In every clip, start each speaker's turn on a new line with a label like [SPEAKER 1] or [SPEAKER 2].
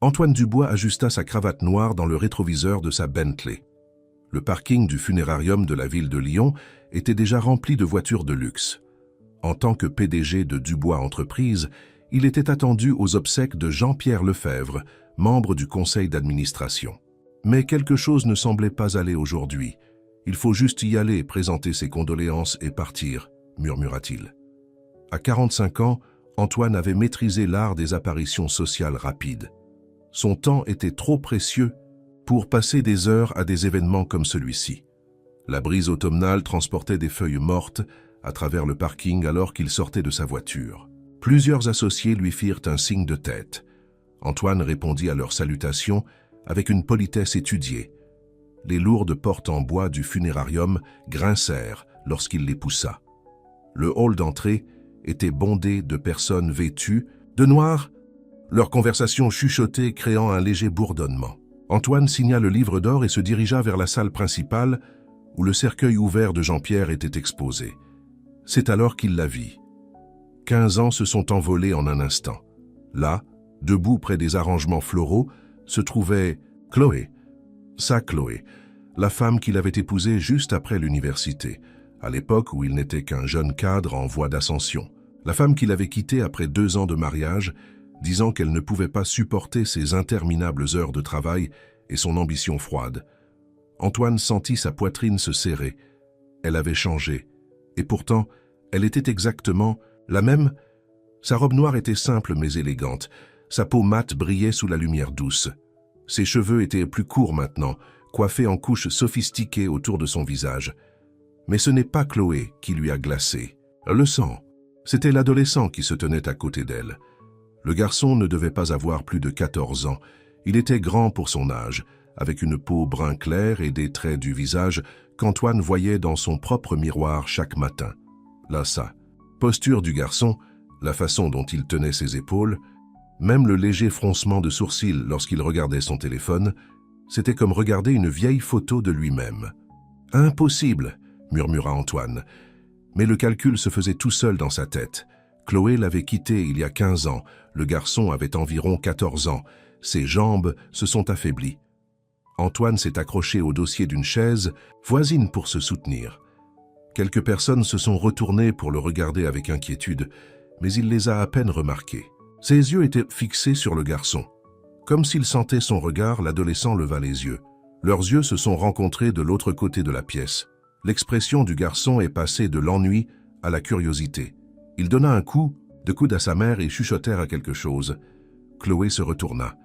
[SPEAKER 1] Antoine Dubois ajusta sa cravate noire dans le rétroviseur de sa Bentley. Le parking du funérarium de la ville de Lyon était déjà rempli de voitures de luxe. En tant que PDG de Dubois Entreprises, il était attendu aux obsèques de Jean-Pierre Lefebvre, membre du conseil d'administration. Mais quelque chose ne semblait pas aller aujourd'hui. « Il faut juste y aller, présenter ses condoléances et partir », murmura-t-il. À 45 ans, Antoine avait maîtrisé l'art des apparitions sociales rapides. Son temps était trop précieux pour passer des heures à des événements comme celui-ci. La brise automnale transportait des feuilles mortes à travers le parking alors qu'il sortait de sa voiture. Plusieurs associés lui firent un signe de tête. Antoine répondit à leurs salutations avec une politesse étudiée. Les lourdes portes en bois du funérarium grincèrent lorsqu'il les poussa. Le hall d'entrée était bondé de personnes vêtues de noir, leur conversation chuchotée créant un léger bourdonnement. Antoine signa le livre d'or et se dirigea vers la salle principale où le cercueil ouvert de Jean-Pierre était exposé. C'est alors qu'il la vit. 15 ans se sont envolés en un instant. Là, debout près des arrangements floraux, se trouvait Chloé, sa Chloé, la femme qu'il avait épousée juste après l'université, à l'époque où il n'était qu'un jeune cadre en voie d'ascension. La femme qu'il avait quittée après 2 ans de mariage, disant qu'elle ne pouvait pas supporter ses interminables heures de travail et son ambition froide. Antoine sentit sa poitrine se serrer. Elle avait changé. Et pourtant, elle était exactement la même. Sa robe noire était simple mais élégante. Sa peau mate brillait sous la lumière douce. Ses cheveux étaient plus courts maintenant, coiffés en couches sophistiquées autour de son visage. Mais ce n'est pas Chloé qui lui a glacé. Le sang. C'était l'adolescent qui se tenait à côté d'elle. Le garçon ne devait pas avoir plus de 14 ans. Il était grand pour son âge, avec une peau brun clair et des traits du visage qu'Antoine voyait dans son propre miroir chaque matin. Là ça. Posture du garçon, la façon dont il tenait ses épaules, même le léger froncement de sourcils lorsqu'il regardait son téléphone, c'était comme regarder une vieille photo de lui-même. « Impossible !» murmura Antoine. Mais le calcul se faisait tout seul dans sa tête. Chloé l'avait quitté il y a 15 ans, le garçon avait environ 14 ans, ses jambes se sont affaiblies. Antoine s'est accroché au dossier d'une chaise voisine pour se soutenir. Quelques personnes se sont retournées pour le regarder avec inquiétude, mais il les a à peine remarquées. Ses yeux étaient fixés sur le garçon. Comme s'il sentait son regard, l'adolescent leva les yeux. Leurs yeux se sont rencontrés de l'autre côté de la pièce. L'expression du garçon est passée de l'ennui à la curiosité. Il donna un coup de coude à sa mère et chuchotèrent à quelque chose. Chloé se retourna.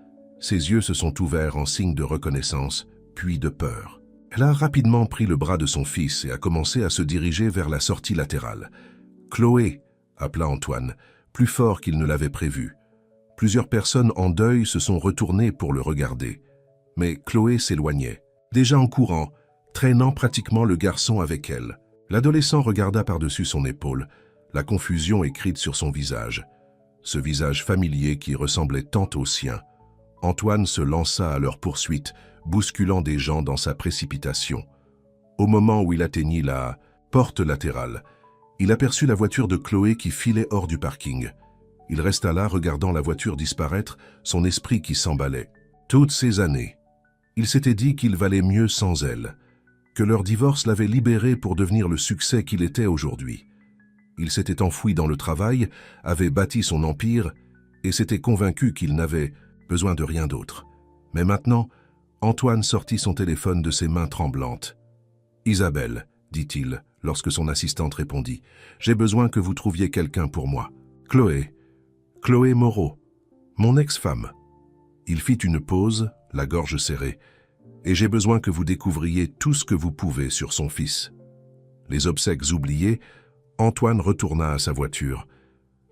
[SPEAKER 1] Ses yeux se sont ouverts en signe de reconnaissance, puis de peur. Elle a rapidement pris le bras de son fils et a commencé à se diriger vers la sortie latérale. « Chloé !» appela Antoine, plus fort qu'il ne l'avait prévu. Plusieurs personnes en deuil se sont retournées pour le regarder. Mais Chloé s'éloignait, déjà en courant, traînant pratiquement le garçon avec elle. L'adolescent regarda par-dessus son épaule, la confusion écrite sur son visage. Ce visage familier qui ressemblait tant au sien. Antoine se lança à leur poursuite, bousculant des gens dans sa précipitation. Au moment où il atteignit la porte latérale, il aperçut la voiture de Chloé qui filait hors du parking. Il resta là, regardant la voiture disparaître, son esprit qui s'emballait. Toutes ces années, il s'était dit qu'il valait mieux sans elle, que leur divorce l'avait libéré pour devenir le succès qu'il était aujourd'hui. Il s'était enfoui dans le travail, avait bâti son empire et s'était convaincu qu'il n'avait besoin de rien d'autre. Mais maintenant, Antoine sortit son téléphone de ses mains tremblantes. « Isabelle, dit-il, lorsque son assistante répondit, « j'ai besoin que vous trouviez quelqu'un pour moi. Chloé Moreau, mon ex-femme. » Il fit une pause, la gorge serrée, « et j'ai besoin que vous découvriez tout ce que vous pouvez sur son fils. » Les obsèques oubliées, Antoine retourna à sa voiture.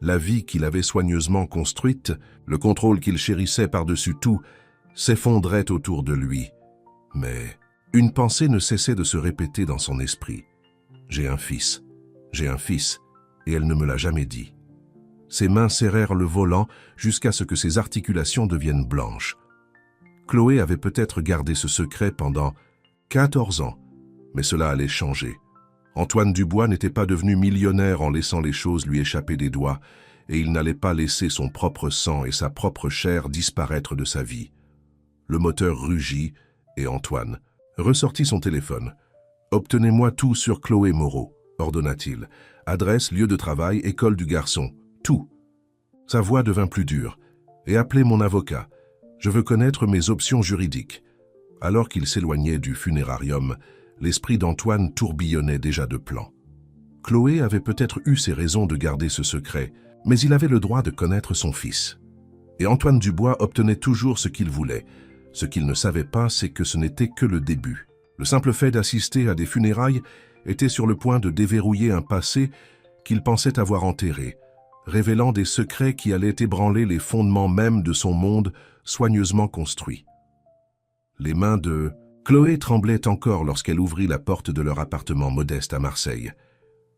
[SPEAKER 1] La vie qu'il avait soigneusement construite, le contrôle qu'il chérissait par-dessus tout, s'effondrait autour de lui. Mais une pensée ne cessait de se répéter dans son esprit. « J'ai un fils, et elle ne me l'a jamais dit. » Ses mains serrèrent le volant jusqu'à ce que ses articulations deviennent blanches. Chloé avait peut-être gardé ce secret pendant 14 ans, mais cela allait changer. Antoine Dubois n'était pas devenu millionnaire en laissant les choses lui échapper des doigts, et il n'allait pas laisser son propre sang et sa propre chair disparaître de sa vie. Le moteur rugit et Antoine ressortit son téléphone. « Obtenez-moi tout sur Chloé Moreau », ordonna-t-il. « Adresse, lieu de travail, école du garçon, tout. » Sa voix devint plus dure. « Et appelez mon avocat. Je veux connaître mes options juridiques. » Alors qu'il s'éloignait du funérarium, l'esprit d'Antoine tourbillonnait déjà de plans. Chloé avait peut-être eu ses raisons de garder ce secret, mais il avait le droit de connaître son fils. Et Antoine Dubois obtenait toujours ce qu'il voulait. Ce qu'il ne savait pas, c'est que ce n'était que le début. Le simple fait d'assister à des funérailles était sur le point de déverrouiller un passé qu'il pensait avoir enterré, révélant des secrets qui allaient ébranler les fondements mêmes de son monde soigneusement construit. Les mains de Chloé tremblaient encore lorsqu'elle ouvrit la porte de leur appartement modeste à Marseille.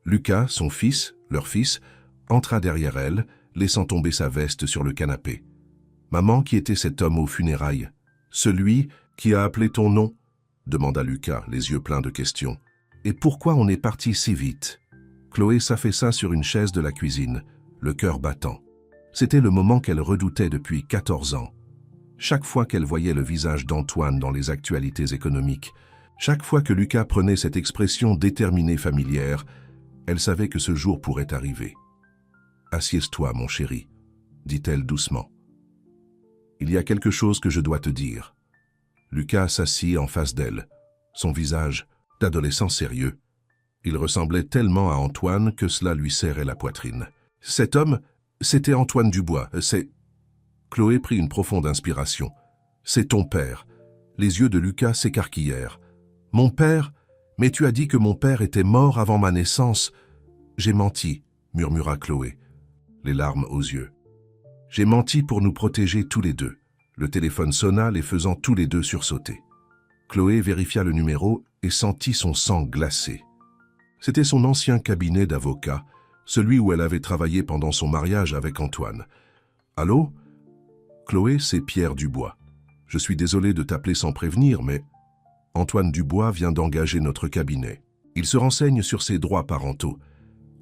[SPEAKER 1] Lucas, son fils, leur fils, entra derrière elle, laissant tomber sa veste sur le canapé. « Maman, qui était cet homme aux funérailles? Celui qui a appelé ton nom ?» demanda Lucas, les yeux pleins de questions. « Et pourquoi on est parti si vite ?» Chloé s'affaissa sur une chaise de la cuisine, le cœur battant. C'était le moment qu'elle redoutait depuis 14 ans. Chaque fois qu'elle voyait le visage d'Antoine dans les actualités économiques, chaque fois que Lucas prenait cette expression déterminée familière, elle savait que ce jour pourrait arriver. « Assieds-toi, mon chéri, » dit-elle doucement. « Il y a quelque chose que je dois te dire. » Lucas s'assit en face d'elle, son visage d'adolescent sérieux. Il ressemblait tellement à Antoine que cela lui serrait la poitrine. « Cet homme, c'était Antoine Dubois, c'est... » Chloé prit une profonde inspiration. « C'est ton père. » Les yeux de Lucas s'écarquillèrent. « Mon père? Mais tu as dit que mon père était mort avant ma naissance. »« J'ai menti, » murmura Chloé, les larmes aux yeux. « J'ai menti pour nous protéger tous les deux. » Le téléphone sonna, les faisant tous les deux sursauter. Chloé vérifia le numéro et sentit son sang glacé. C'était son ancien cabinet d'avocat, celui où elle avait travaillé pendant son mariage avec Antoine. « Allô? Chloé, c'est Pierre Dubois. Je suis désolé de t'appeler sans prévenir, mais Antoine Dubois vient d'engager notre cabinet. Il se renseigne sur ses droits parentaux. »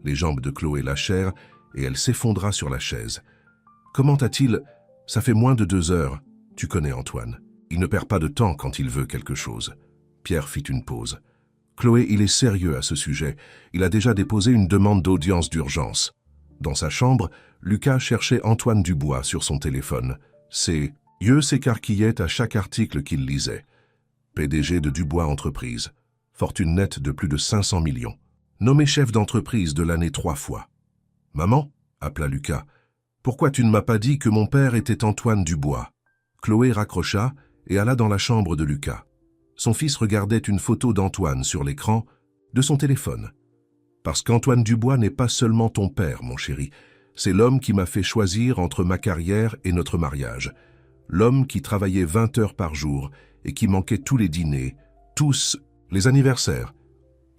[SPEAKER 1] Les jambes de Chloé lâchèrent et elle s'effondra sur la chaise. « Comment a-t-il... Ça fait moins de 2 heures. Tu connais Antoine. Il ne perd pas de temps quand il veut quelque chose. » Pierre fit une pause. « Chloé, il est sérieux à ce sujet. Il a déjà déposé une demande d'audience d'urgence. » Dans sa chambre, Lucas cherchait Antoine Dubois sur son téléphone. Ses yeux s'écarquillaient à chaque article qu'il lisait. PDG de Dubois Entreprises. Fortune nette de plus de 500 millions. Nommé chef d'entreprise de l'année 3 fois. « Maman » appela Lucas. « Pourquoi tu ne m'as pas dit que mon père était Antoine Dubois ?» Chloé raccrocha et alla dans la chambre de Lucas. Son fils regardait une photo d'Antoine sur l'écran de son téléphone. « Parce qu'Antoine Dubois n'est pas seulement ton père, mon chéri. C'est l'homme qui m'a fait choisir entre ma carrière et notre mariage. L'homme qui travaillait 20 heures par jour et qui manquait tous les dîners, tous les anniversaires. »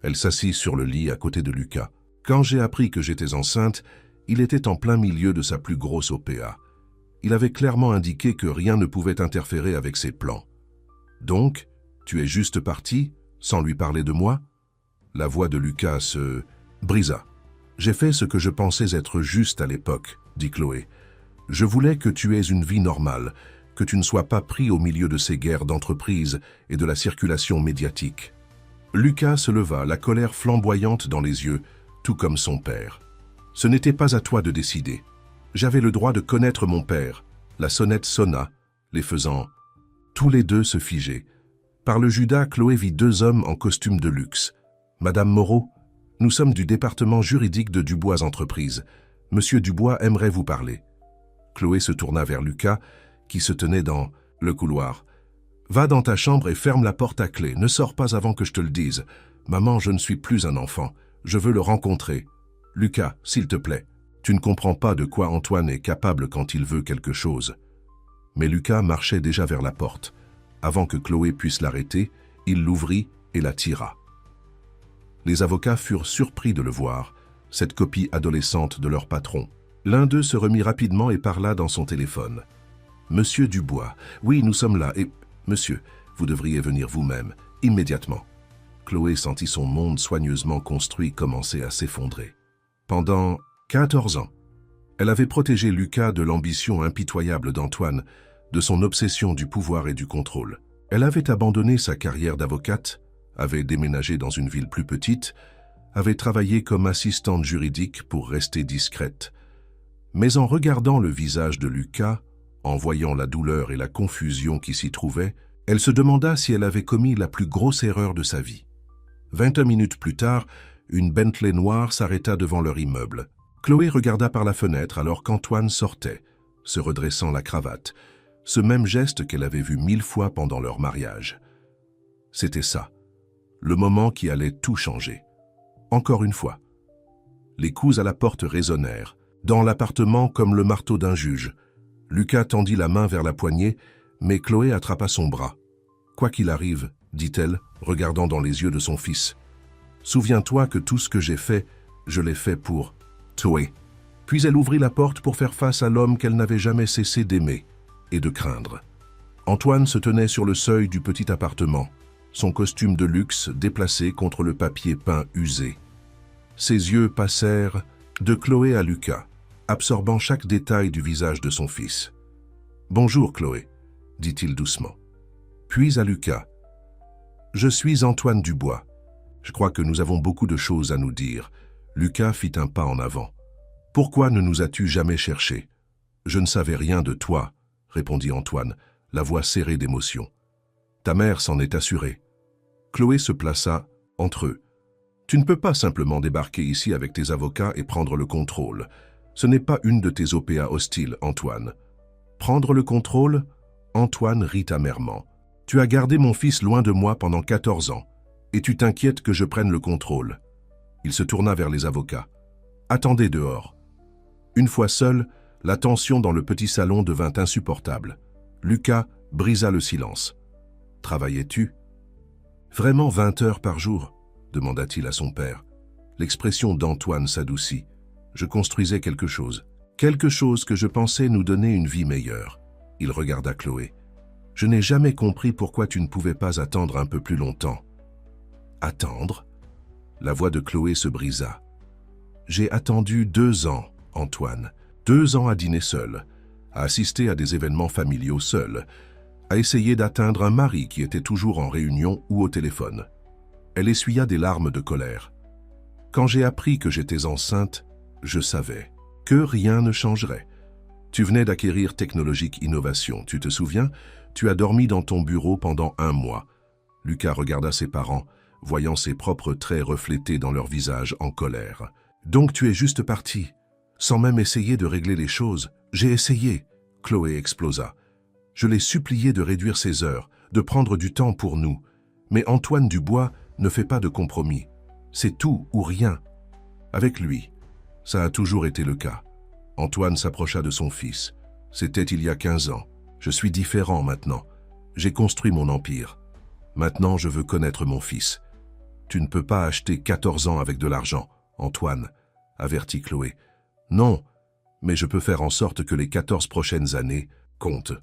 [SPEAKER 1] Elle s'assit sur le lit à côté de Lucas. « Quand j'ai appris que j'étais enceinte, il était en plein milieu de sa plus grosse OPA. Il avait clairement indiqué que rien ne pouvait interférer avec ses plans. « Donc, tu es juste parti, sans lui parler de moi ?» La voix de Lucas se brisa. « J'ai fait ce que je pensais être juste à l'époque, » dit Chloé. « Je voulais que tu aies une vie normale, que tu ne sois pas pris au milieu de ces guerres d'entreprise et de la circulation médiatique. » Lucas se leva, la colère flamboyante dans les yeux, tout comme son père. « Ce n'était pas à toi de décider. J'avais le droit de connaître mon père. » La sonnette sonna, les faisant tous les deux se figer. Par le Judas, Chloé vit 2 hommes en costume de luxe. « Madame Moreau, nous sommes du département juridique de Dubois Entreprises. Monsieur Dubois aimerait vous parler. » Chloé se tourna vers Lucas, qui se tenait dans le couloir. « Va dans ta chambre et ferme la porte à clé. Ne sors pas avant que je te le dise. Maman, je ne suis plus un enfant. Je veux le rencontrer. Lucas, s'il te plaît. Tu ne comprends pas de quoi Antoine est capable quand il veut quelque chose. » Mais Lucas marchait déjà vers la porte. Avant que Chloé puisse l'arrêter, il l'ouvrit et la tira. Les avocats furent surpris de le voir, cette copie adolescente de leur patron. L'un d'eux se remit rapidement et parla dans son téléphone. « Monsieur Dubois, oui, nous sommes là, et... Monsieur, vous devriez venir vous-même, immédiatement. » Chloé sentit son monde soigneusement construit commencer à s'effondrer. Pendant 14 ans, Elle avait protégé Lucas de l'ambition impitoyable d'Antoine, de son obsession du pouvoir et du contrôle. Elle avait abandonné sa carrière d'avocate, avait déménagé dans une ville plus petite, avait travaillé comme assistante juridique pour rester discrète. Mais en regardant le visage de Lucas, en voyant la douleur et la confusion qui s'y trouvaient, elle se demanda si elle avait commis la plus grosse erreur de sa vie. 21 minutes plus tard, une Bentley noire s'arrêta devant leur immeuble. Chloé regarda par la fenêtre alors qu'Antoine sortait, se redressant la cravate, ce même geste qu'elle avait vu 1000 fois pendant leur mariage. C'était ça, le moment qui allait tout changer. Encore une fois. Les coups à la porte résonnèrent, dans l'appartement comme le marteau d'un juge. Lucas tendit la main vers la poignée, mais Chloé attrapa son bras. « Quoi qu'il arrive, dit-elle, regardant dans les yeux de son fils, souviens-toi que tout ce que j'ai fait, je l'ai fait pour toi. » Puis elle ouvrit la porte pour faire face à l'homme qu'elle n'avait jamais cessé d'aimer et de craindre. Antoine se tenait sur le seuil du petit appartement, son costume de luxe déplacé contre le papier peint usé. Ses yeux passèrent de Chloé à Lucas, absorbant chaque détail du visage de son fils. « Bonjour Chloé, » dit-il doucement. Puis à Lucas. « Je suis Antoine Dubois. Je crois que nous avons beaucoup de choses à nous dire. » Lucas fit un pas en avant. « Pourquoi ne nous as-tu jamais cherchés ? » « Je ne savais rien de toi, » répondit Antoine, la voix serrée d'émotion. « Ta mère s'en est assurée. » Chloé se plaça entre eux. « Tu ne peux pas simplement débarquer ici avec tes avocats et prendre le contrôle. Ce n'est pas une de tes OPA hostiles, Antoine. » Prendre le contrôle ? Antoine rit amèrement. « Tu as gardé mon fils loin de moi pendant 14 ans, et tu t'inquiètes que je prenne le contrôle. » Il se tourna vers les avocats. « Attendez dehors. » Une fois seul, la tension dans le petit salon devint insupportable. Lucas brisa le silence. « Travaillais-tu ? » « Vraiment 20 heures par jour ?» demanda-t-il à son père. L'expression d'Antoine s'adoucit. « Je construisais quelque chose. Quelque chose que je pensais nous donner une vie meilleure. » Il regarda Chloé. « Je n'ai jamais compris pourquoi tu ne pouvais pas attendre un peu plus longtemps. » « Attendre ?» La voix de Chloé se brisa. « J'ai attendu 2 ans, Antoine. 2 ans à dîner seul, à assister à des événements familiaux seul, à essayer d'atteindre un mari qui était toujours en réunion ou au téléphone. » Elle essuya des larmes de colère. « Quand j'ai appris que j'étais enceinte, je savais que rien ne changerait. Tu venais d'acquérir Technologique Innovation, tu te souviens? Tu as dormi dans ton bureau pendant 1 mois. » Lucas regarda ses parents, voyant ses propres traits reflétés dans leur visage en colère. « Donc tu es juste parti, sans même essayer de régler les choses. »« J'ai essayé. » Chloé explosa. « Je l'ai supplié de réduire ses heures, de prendre du temps pour nous. Mais Antoine Dubois ne fait pas de compromis. C'est tout ou rien. Avec lui, ça a toujours été le cas. » Antoine s'approcha de son fils. « C'était il y a 15 ans. Je suis différent maintenant. J'ai construit mon empire. Maintenant, je veux connaître mon fils. » « Tu ne peux pas acheter 14 ans avec de l'argent, Antoine, » avertit Chloé. « Non, mais je peux faire en sorte que les 14 prochaines années comptent. »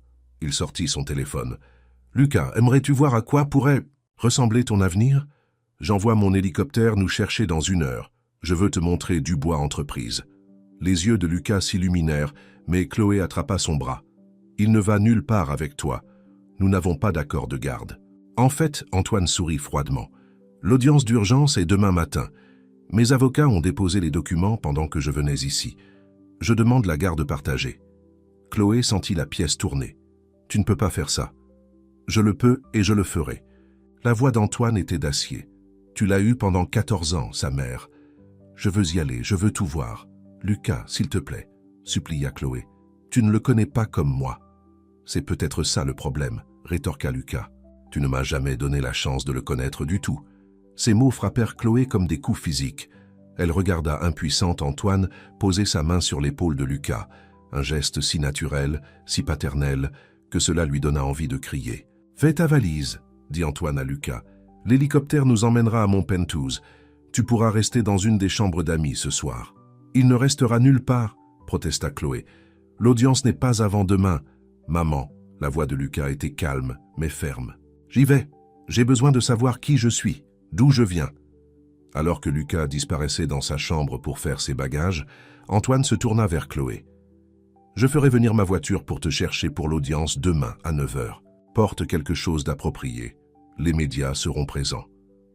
[SPEAKER 1] Il sortit son téléphone. « Lucas, aimerais-tu voir à quoi pourrait ressembler ton avenir ? J'envoie mon hélicoptère nous chercher dans 1 heure. Je veux te montrer Dubois Entreprise. » Les yeux de Lucas s'illuminèrent, mais Chloé attrapa son bras. « Il ne va nulle part avec toi. Nous n'avons pas d'accord de garde. » En fait, Antoine sourit froidement. « L'audience d'urgence est demain matin. Mes avocats ont déposé les documents pendant que je venais ici. Je demande la garde partagée. » Chloé sentit la pièce tourner. « Tu ne peux pas faire ça. »« Je le peux et je le ferai. » La voix d'Antoine était d'acier. « Tu l'as eu pendant 14 ans, sa mère. Je veux y aller, je veux tout voir. »« Lucas, s'il te plaît, » supplia Chloé. « Tu ne le connais pas comme moi. »« C'est peut-être ça le problème, » rétorqua Lucas. « Tu ne m'as jamais donné la chance de le connaître du tout. » Ces mots frappèrent Chloé comme des coups physiques. Elle regarda impuissante Antoine poser sa main sur l'épaule de Lucas, un geste si naturel, si paternel, que cela lui donna envie de crier. « Fais ta valise, » dit Antoine à Lucas. « L'hélicoptère nous emmènera à Montpentouz. Tu pourras rester dans une des chambres d'amis ce soir. »« Il ne restera nulle part, » protesta Chloé. « L'audience n'est pas avant demain. »« Maman, » la voix de Lucas était calme, mais ferme. « J'y vais. J'ai besoin de savoir qui je suis. D'où je viens ?» Alors que Lucas disparaissait dans sa chambre pour faire ses bagages, Antoine se tourna vers Chloé. « Je ferai venir ma voiture pour te chercher pour l'audience demain à 9 heures. Porte quelque chose d'approprié. Les médias seront présents. »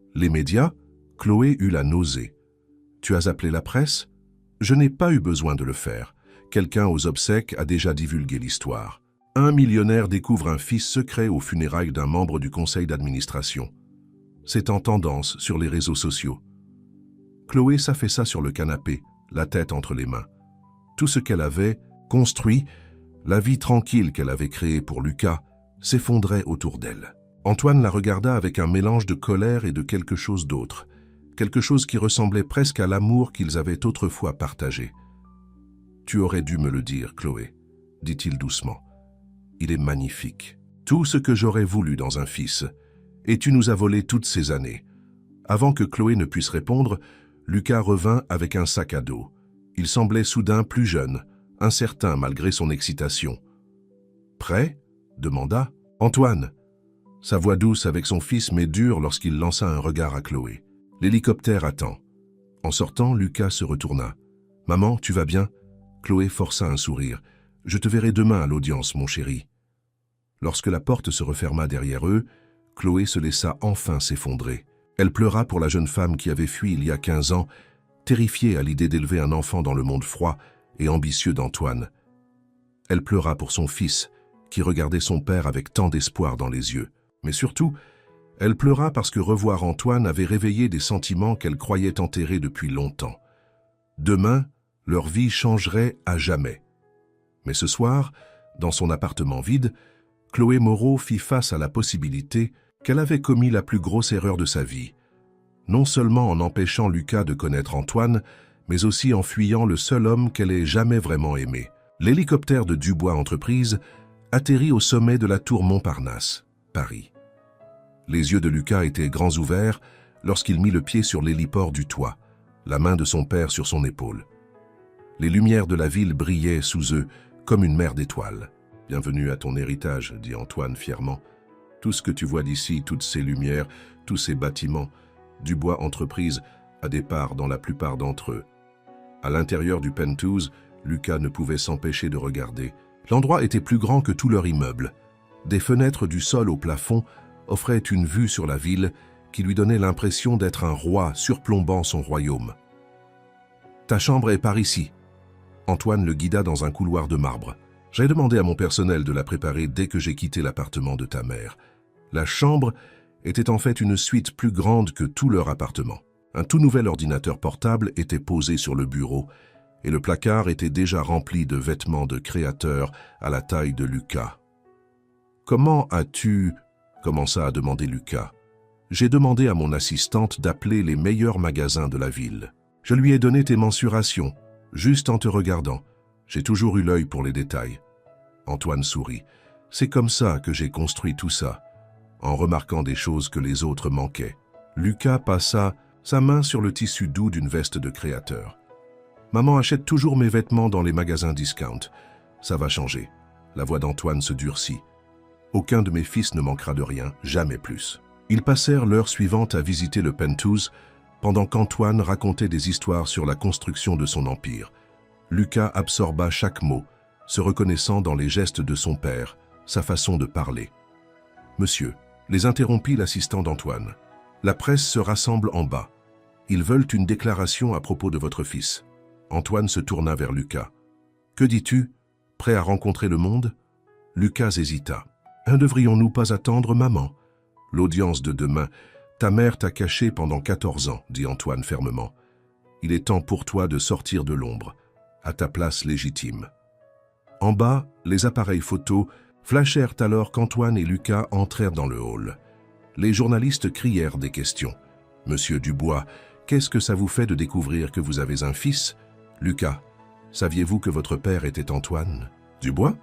[SPEAKER 1] « Les médias ?» Chloé eut la nausée. « Tu as appelé la presse ?»« Je n'ai pas eu besoin de le faire. Quelqu'un aux obsèques a déjà divulgué l'histoire. Un millionnaire découvre un fils secret aux funérailles d'un membre du conseil d'administration. C'est en tendance sur les réseaux sociaux. » Chloé s'affaissa sur le canapé, la tête entre les mains. Tout ce qu'elle avait construit, la vie tranquille qu'elle avait créée pour Lucas, s'effondrait autour d'elle. Antoine la regarda avec un mélange de colère et de quelque chose d'autre, quelque chose qui ressemblait presque à l'amour qu'ils avaient autrefois partagé. « Tu aurais dû me le dire, Chloé, » dit-il doucement. « Il est magnifique. Tout ce que j'aurais voulu dans un fils. Et tu nous as volé toutes ces années. » Avant que Chloé ne puisse répondre, Lucas revint avec un sac à dos. Il semblait soudain plus jeune, incertain malgré son excitation. « Prêt ?» demanda Antoine. Sa voix douce avec son fils mais dure lorsqu'il lança un regard à Chloé. « L'hélicoptère attend. » En sortant, Lucas se retourna. « Maman, tu vas bien ?» Chloé força un sourire. « Je te verrai demain à l'audience, mon chéri. » Lorsque la porte se referma derrière eux, Chloé se laissa enfin s'effondrer. Elle pleura pour la jeune femme qui avait fui il y a 15 ans, terrifiée à l'idée d'élever un enfant dans le monde froid et ambitieux d'Antoine. Elle pleura pour son fils, qui regardait son père avec tant d'espoir dans les yeux. Mais surtout, elle pleura parce que revoir Antoine avait réveillé des sentiments qu'elle croyait enterrés depuis longtemps. Demain, leur vie changerait à jamais. Mais ce soir, dans son appartement vide, Chloé Moreau fit face à la possibilité qu'elle avait commis la plus grosse erreur de sa vie, non seulement en empêchant Lucas de connaître Antoine, mais aussi en fuyant le seul homme qu'elle ait jamais vraiment aimé. L'hélicoptère de Dubois Entreprises atterrit au sommet de la tour Montparnasse, Paris. Les yeux de Lucas étaient grands ouverts lorsqu'il mit le pied sur l'héliport du toit, la main de son père sur son épaule. Les lumières de la ville brillaient sous eux comme une mer d'étoiles. « Bienvenue à ton héritage, » dit Antoine fièrement. « Tout ce que tu vois d'ici, toutes ces lumières, tous ces bâtiments, Dubois Entreprises a des parts dans la plupart d'entre eux. » À l'intérieur du penthouse, Lucas ne pouvait s'empêcher de regarder. L'endroit était plus grand que tout leur immeuble. Des fenêtres du sol au plafond offraient une vue sur la ville qui lui donnait l'impression d'être un roi surplombant son royaume. « Ta chambre est par ici. » Antoine le guida dans un couloir de marbre. « J'ai demandé à mon personnel de la préparer dès que j'ai quitté l'appartement de ta mère. » La chambre était en fait une suite plus grande que tout leur appartement. Un tout nouvel ordinateur portable était posé sur le bureau et le placard était déjà rempli de vêtements de créateurs à la taille de Lucas. « Comment as-tu… » commença à demander Lucas. « J'ai demandé à mon assistante d'appeler les meilleurs magasins de la ville. Je lui ai donné tes mensurations, juste en te regardant. J'ai toujours eu l'œil pour les détails. » Antoine sourit. « C'est comme ça que j'ai construit tout ça, en remarquant des choses que les autres manquaient. » Lucas passa sa main sur le tissu doux d'une veste de créateur. « Maman achète toujours mes vêtements dans les magasins discount. Ça va changer. » La voix d'Antoine se durcit. « Aucun de mes fils ne manquera de rien, jamais plus. » Ils passèrent l'heure suivante à visiter le penthouse, pendant qu'Antoine racontait des histoires sur la construction de son empire. Lucas absorba chaque mot, se reconnaissant dans les gestes de son père, sa façon de parler. « Monsieur, » les interrompit l'assistant d'Antoine. « La presse se rassemble en bas. Ils veulent une déclaration à propos de votre fils. » Antoine se tourna vers Lucas. « Que dis-tu? Prêt à rencontrer le monde ?» Lucas hésita. « Ne devrions-nous pas attendre maman? L'audience de demain, ta mère t'a caché pendant 14 ans, dit Antoine fermement. Il est temps pour toi de sortir de l'ombre, à ta place légitime. » En bas, les appareils photos flashèrent alors qu'Antoine et Lucas entrèrent dans le hall. Les journalistes crièrent des questions. « Monsieur Dubois, qu'est-ce que ça vous fait de découvrir que vous avez un fils? » Lucas, saviez-vous que votre père était Antoine? Dubois?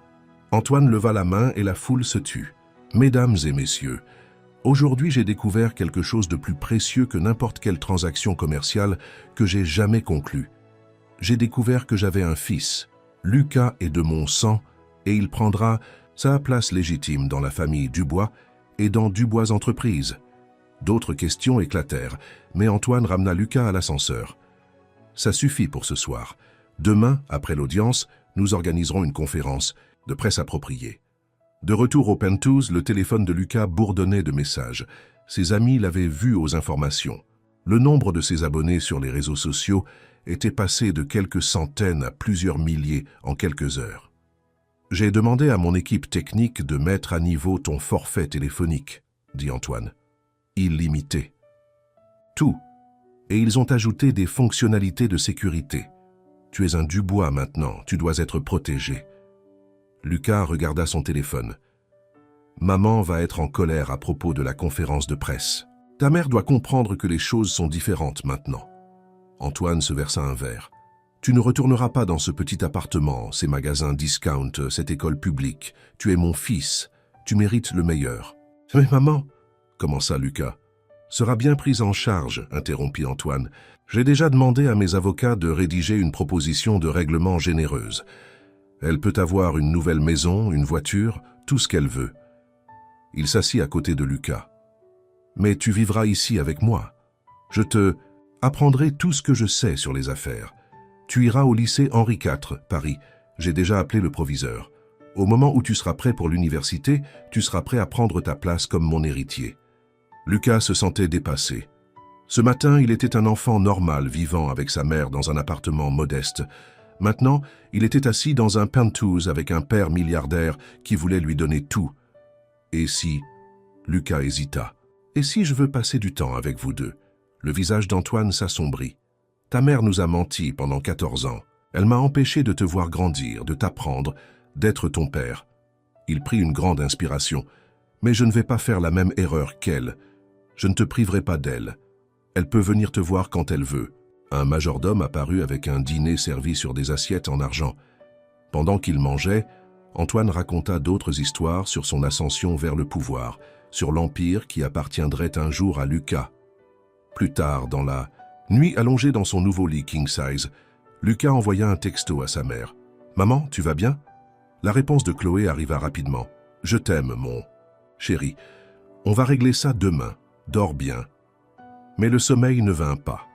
[SPEAKER 1] Antoine leva la main et la foule se tut. « Mesdames et messieurs, aujourd'hui j'ai découvert quelque chose de plus précieux que n'importe quelle transaction commerciale que j'ai jamais conclue. J'ai découvert que j'avais un fils. Lucas est de mon sang et il prendra sa place légitime dans la famille Dubois et dans Dubois Entreprises. » D'autres questions éclatèrent, mais Antoine ramena Lucas à l'ascenseur. « Ça suffit pour ce soir. Demain, après l'audience, nous organiserons une conférence de presse appropriée. De retour au Penthouse, le téléphone de Lucas bourdonnait de messages. Ses amis l'avaient vu aux informations. Le nombre de ses abonnés sur les réseaux sociaux était passé de quelques centaines à plusieurs milliers en quelques heures. J'ai demandé à mon équipe technique de mettre à niveau ton forfait téléphonique, dit Antoine. Illimité. Tout. Et ils ont ajouté des fonctionnalités de sécurité. Tu es un Dubois maintenant, tu dois être protégé. Lucas regarda son téléphone. Maman va être en colère à propos de la conférence de presse. Ta mère doit comprendre que les choses sont différentes maintenant. Antoine se versa un verre. Tu ne retourneras pas dans ce petit appartement, ces magasins discount, cette école publique. Tu es mon fils. Tu mérites le meilleur. Mais maman, commença Lucas. Sera bien prise en charge, interrompit Antoine. J'ai déjà demandé à mes avocats de rédiger une proposition de règlement généreuse. Elle peut avoir une nouvelle maison, une voiture, tout ce qu'elle veut. Il s'assit à côté de Lucas. Mais tu vivras ici avec moi. Je te apprendrai tout ce que je sais sur les affaires. Tu iras au lycée Henri IV, Paris. J'ai déjà appelé le proviseur. Au moment où tu seras prêt pour l'université, tu seras prêt à prendre ta place comme mon héritier. Lucas se sentait dépassé. Ce matin, il était un enfant normal vivant avec sa mère dans un appartement modeste. Maintenant, il était assis dans un penthouse avec un père milliardaire qui voulait lui donner tout. Et si... Lucas hésita. Et si je veux passer du temps avec vous deux? Le visage d'Antoine s'assombrit. Ta mère nous a menti pendant 14 ans. Elle m'a empêché de te voir grandir, de t'apprendre, d'être ton père. Il prit une grande inspiration. Mais je ne vais pas faire la même erreur qu'elle. Je ne te priverai pas d'elle. Elle peut venir te voir quand elle veut. Un majordome apparut avec un dîner servi sur des assiettes en argent. Pendant qu'il mangeait, Antoine raconta d'autres histoires sur son ascension vers le pouvoir, sur l'empire qui appartiendrait un jour à Lucas. Plus tard, dans la nuit allongée dans son nouveau lit king size, Lucas envoya un texto à sa mère. « Maman, tu vas bien ?» La réponse de Chloé arriva rapidement. « Je t'aime, mon chéri. On va régler ça demain. Dors bien. » Mais le sommeil ne vint pas.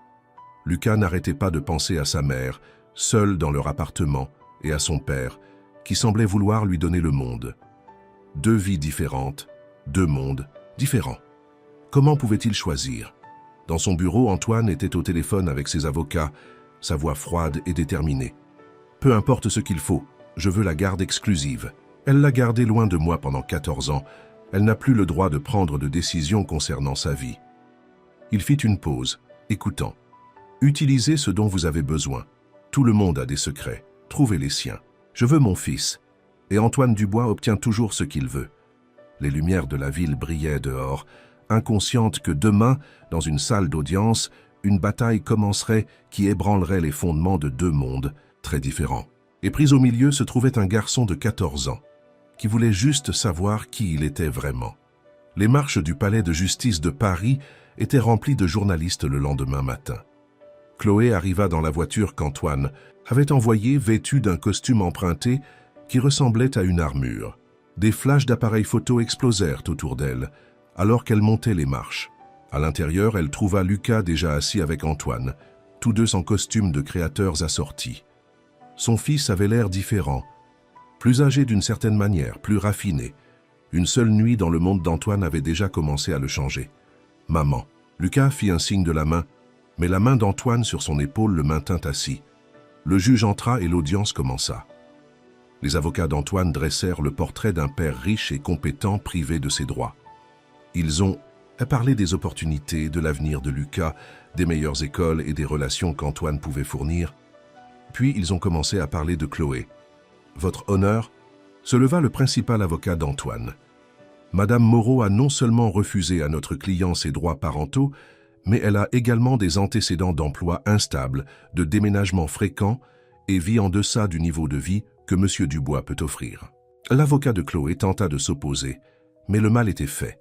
[SPEAKER 1] Lucas n'arrêtait pas de penser à sa mère, seule dans leur appartement, et à son père, qui semblait vouloir lui donner le monde. Deux vies différentes, deux mondes différents. Comment pouvait-il choisir? Dans son bureau, Antoine était au téléphone avec ses avocats, sa voix froide et déterminée. « Peu importe ce qu'il faut, je veux la garde exclusive. Elle l'a gardée loin de moi pendant 14 ans. Elle n'a plus le droit de prendre de décisions concernant sa vie. » Il fit une pause, écoutant. « Utilisez ce dont vous avez besoin. Tout le monde a des secrets. Trouvez les siens. Je veux mon fils. » Et Antoine Dubois obtient toujours ce qu'il veut. Les lumières de la ville brillaient dehors, inconsciente que demain, dans une salle d'audience, une bataille commencerait qui ébranlerait les fondements de deux mondes très différents. Et pris au milieu se trouvait un garçon de 14 ans, qui voulait juste savoir qui il était vraiment. Les marches du palais de justice de Paris étaient remplies de journalistes le lendemain matin. Chloé arriva dans la voiture qu'Antoine avait envoyée vêtue d'un costume emprunté qui ressemblait à une armure. Des flashs d'appareils photo explosèrent autour d'elle, alors qu'elle montait les marches. À l'intérieur, elle trouva Lucas déjà assis avec Antoine, tous deux en costume de créateurs assortis. Son fils avait l'air différent, plus âgé d'une certaine manière, plus raffiné. Une seule nuit dans le monde d'Antoine avait déjà commencé à le changer. « Maman !» Lucas fit un signe de la main, mais la main d'Antoine sur son épaule le maintint assis. Le juge entra et l'audience commença. Les avocats d'Antoine dressèrent le portrait d'un père riche et compétent privé de ses droits. Ils ont parlé des opportunités, de l'avenir de Lucas, des meilleures écoles et des relations qu'Antoine pouvait fournir. Puis ils ont commencé à parler de Chloé. « Votre honneur ?» se leva le principal avocat d'Antoine. « Madame Moreau a non seulement refusé à notre client ses droits parentaux, mais elle a également des antécédents d'emploi instables, de déménagements fréquents et vit en deçà du niveau de vie que M. Dubois peut offrir. » L'avocat de Chloé tenta de s'opposer, mais le mal était fait.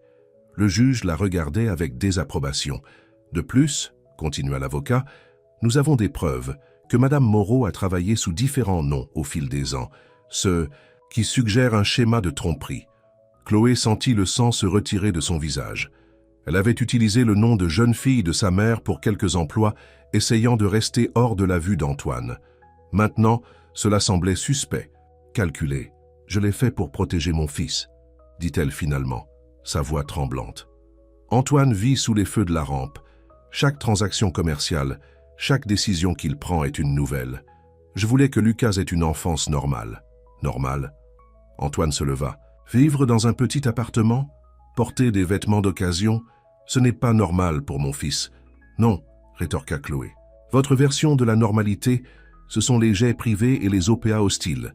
[SPEAKER 1] Le juge la regardait avec désapprobation. « De plus, » continua l'avocat, « nous avons des preuves que Madame Moreau a travaillé sous différents noms au fil des ans, ce qui suggère un schéma de tromperie. » Chloé sentit le sang se retirer de son visage. Elle avait utilisé le nom de jeune fille de sa mère pour quelques emplois, essayant de rester hors de la vue d'Antoine. Maintenant, cela semblait suspect, calculé. « Je l'ai fait pour protéger mon fils », dit-elle finalement, sa voix tremblante. Antoine vit sous les feux de la rampe. Chaque transaction commerciale, chaque décision qu'il prend est une nouvelle. Je voulais que Lucas ait une enfance normale. Normale? Antoine se leva. Vivre dans un petit appartement? Porter des vêtements d'occasion? Ce n'est pas normal pour mon fils. Non, rétorqua Chloé. Votre version de la normalité, ce sont les jets privés et les OPA hostiles.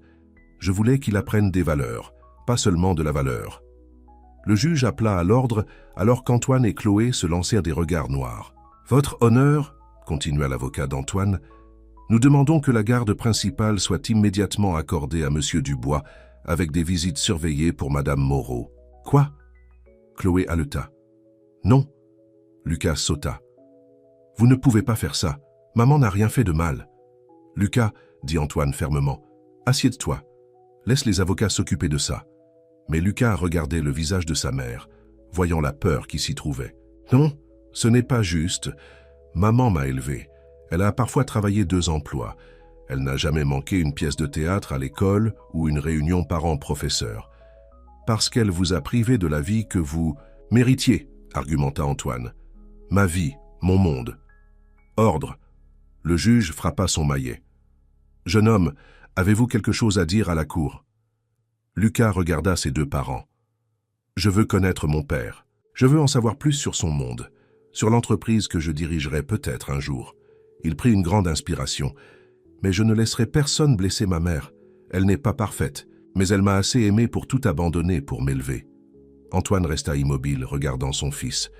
[SPEAKER 1] Je voulais qu'il apprenne des valeurs, pas seulement de la valeur. Le juge appela à l'ordre alors qu'Antoine et Chloé se lancèrent des regards noirs. Votre honneur, continua l'avocat d'Antoine, nous demandons que la garde principale soit immédiatement accordée à M. Dubois avec des visites surveillées pour Mme Moreau. Quoi? Chloé haleta. Non. Lucas sauta. Vous ne pouvez pas faire ça. Maman n'a rien fait de mal. Lucas, dit Antoine fermement, assieds-toi. Laisse les avocats s'occuper de ça. Mais Lucas regardait le visage de sa mère, voyant la peur qui s'y trouvait. Non, ce n'est pas juste. Maman m'a élevé. Elle a parfois travaillé 2 emplois. Elle n'a jamais manqué une pièce de théâtre à l'école ou une réunion parents-professeurs. Parce qu'elle vous a privé de la vie que vous méritiez, argumenta Antoine. Ma vie, mon monde. Ordre. Le juge frappa son maillet. Jeune homme, avez-vous quelque chose à dire à la cour? Lucas regarda ses 2 parents. Je veux connaître mon père. Je veux en savoir plus sur son monde, sur l'entreprise que je dirigerai peut-être un jour. Il prit une grande inspiration. Mais je ne laisserai personne blesser ma mère. Elle n'est pas parfaite, mais elle m'a assez aimé pour tout abandonner pour m'élever. Antoine resta immobile, regardant son fils.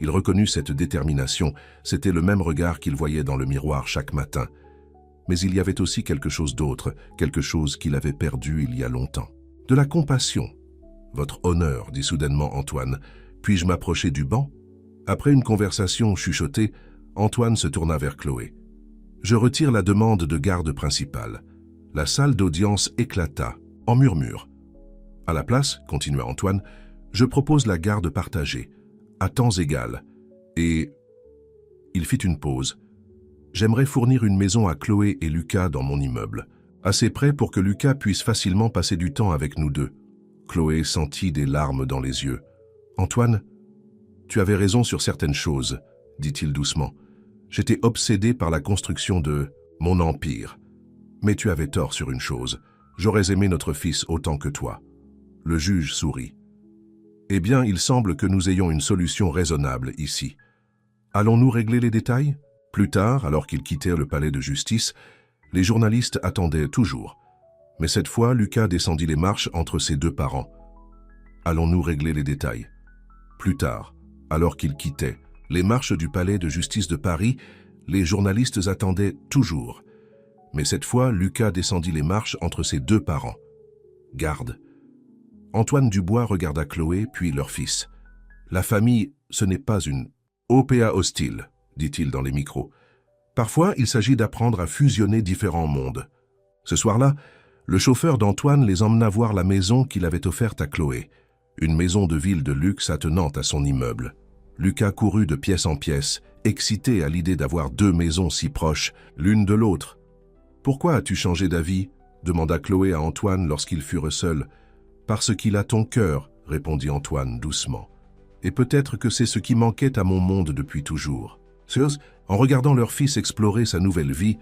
[SPEAKER 1] Il reconnut cette détermination. C'était le même regard qu'il voyait dans le miroir chaque matin. Mais il y avait aussi quelque chose d'autre, quelque chose qu'il avait perdu il y a longtemps. De la compassion. Votre honneur, dit soudainement Antoine. Puis-je m'approcher du banc? Après une conversation chuchotée, Antoine se tourna vers Chloé. Je retire la demande de garde principale. La salle d'audience éclata, en murmures. À la place, continua Antoine, je propose la garde partagée, à temps égal. Et... Il fit une pause. J'aimerais fournir une maison à Chloé et Lucas dans mon immeuble, assez près pour que Lucas puisse facilement passer du temps avec nous 2. Chloé sentit des larmes dans les yeux. Antoine, tu avais raison sur certaines choses, dit-il doucement. J'étais obsédé par la construction de mon empire. Mais tu avais tort sur une chose. J'aurais aimé notre fils autant que toi. Le juge sourit. Eh bien, il semble que nous ayons une solution raisonnable ici. Allons-nous régler les détails? Plus tard, alors qu'ils quittèrent le palais de justice, les journalistes attendaient toujours. Mais cette fois, Lucas descendit les marches entre ses 2 parents. Allons-nous régler les détails? Plus tard, alors qu'ils quittaient les marches du palais de justice de Paris, les journalistes attendaient toujours. Mais cette fois, Lucas descendit les marches entre ses 2 parents. Garde. Antoine Dubois regarda Chloé, puis leur fils. La famille, ce n'est pas une OPA hostile, dit-il dans les micros. Parfois, il s'agit d'apprendre à fusionner différents mondes. Ce soir-là, le chauffeur d'Antoine les emmena voir la maison qu'il avait offerte à Chloé, une maison de ville de luxe attenante à son immeuble. Lucas courut de pièce en pièce, excité à l'idée d'avoir 2 maisons si proches, l'une de l'autre. « Pourquoi as-tu changé d'avis » demanda Chloé à Antoine lorsqu'ils furent seuls. « Parce qu'il a ton cœur, » répondit Antoine doucement. « Et peut-être que c'est ce qui manquait à mon monde depuis toujours. » En regardant leur fils explorer sa nouvelle vie,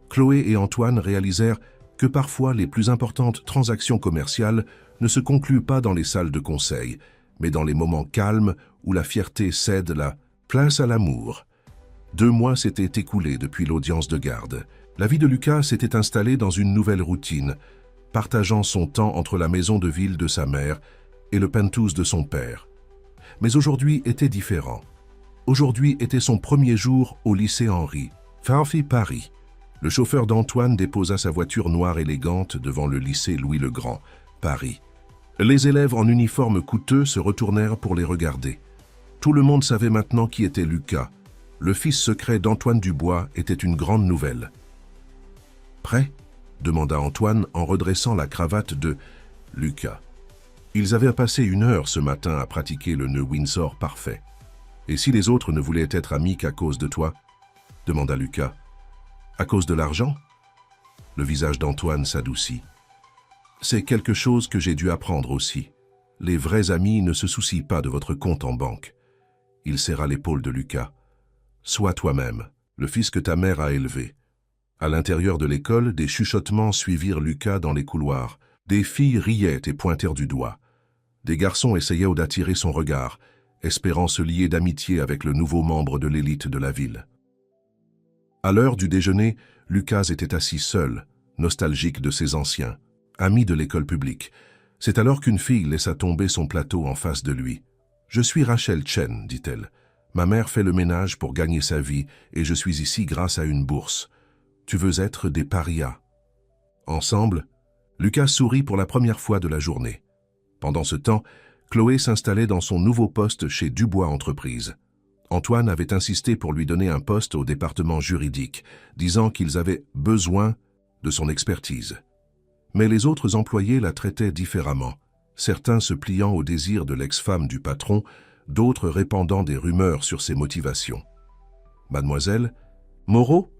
[SPEAKER 1] Chloé et Antoine réalisèrent que parfois les plus importantes transactions commerciales ne se concluent pas dans les salles de conseil, mais dans les moments calmes où la fierté cède la place à l'amour. 2 mois s'étaient écoulés depuis l'audience de garde. La vie de Lucas s'était installée dans une nouvelle routine, partageant son temps entre la maison de ville de sa mère et le penthouse de son père. Mais aujourd'hui était différent. Aujourd'hui était son premier jour au lycée Henri, Farfi Paris. Le chauffeur d'Antoine déposa sa voiture noire élégante devant le lycée Louis-le-Grand, Paris. Les élèves en uniforme coûteux se retournèrent pour les regarder. Tout le monde savait maintenant qui était Lucas. Le fils secret d'Antoine Dubois était une grande nouvelle. « Prêt ?» demanda Antoine en redressant la cravate de Lucas. Ils avaient passé 1 heure ce matin à pratiquer le nœud Windsor parfait. « Et si les autres ne voulaient être amis qu'à cause de toi ?» demanda Lucas. « À cause de l'argent ?» Le visage d'Antoine s'adoucit. C'est quelque chose que j'ai dû apprendre aussi. Les vrais amis ne se soucient pas de votre compte en banque. Il serra l'épaule de Lucas. Sois toi-même, le fils que ta mère a élevé. À l'intérieur de l'école, des chuchotements suivirent Lucas dans les couloirs. Des filles riaient et pointèrent du doigt. Des garçons essayaient d'attirer son regard, espérant se lier d'amitié avec le nouveau membre de l'élite de la ville. À l'heure du déjeuner, Lucas était assis seul, nostalgique de ses anciens, amis de l'école publique. C'est alors qu'une fille laissa tomber son plateau en face de lui. « Je suis Rachel Chen, dit-elle. Ma mère fait le ménage pour gagner sa vie et je suis ici grâce à une bourse. Tu veux être des parias. » Ensemble, Lucas sourit pour la première fois de la journée. Pendant ce temps, Chloé s'installait dans son nouveau poste chez Dubois Entreprises. Antoine avait insisté pour lui donner un poste au département juridique, disant qu'ils avaient besoin de son expertise. Mais les autres employés la traitaient différemment, certains se pliant au désir de l'ex-femme du patron, d'autres répandant des rumeurs sur ses motivations. « Mademoiselle, Moreau ?»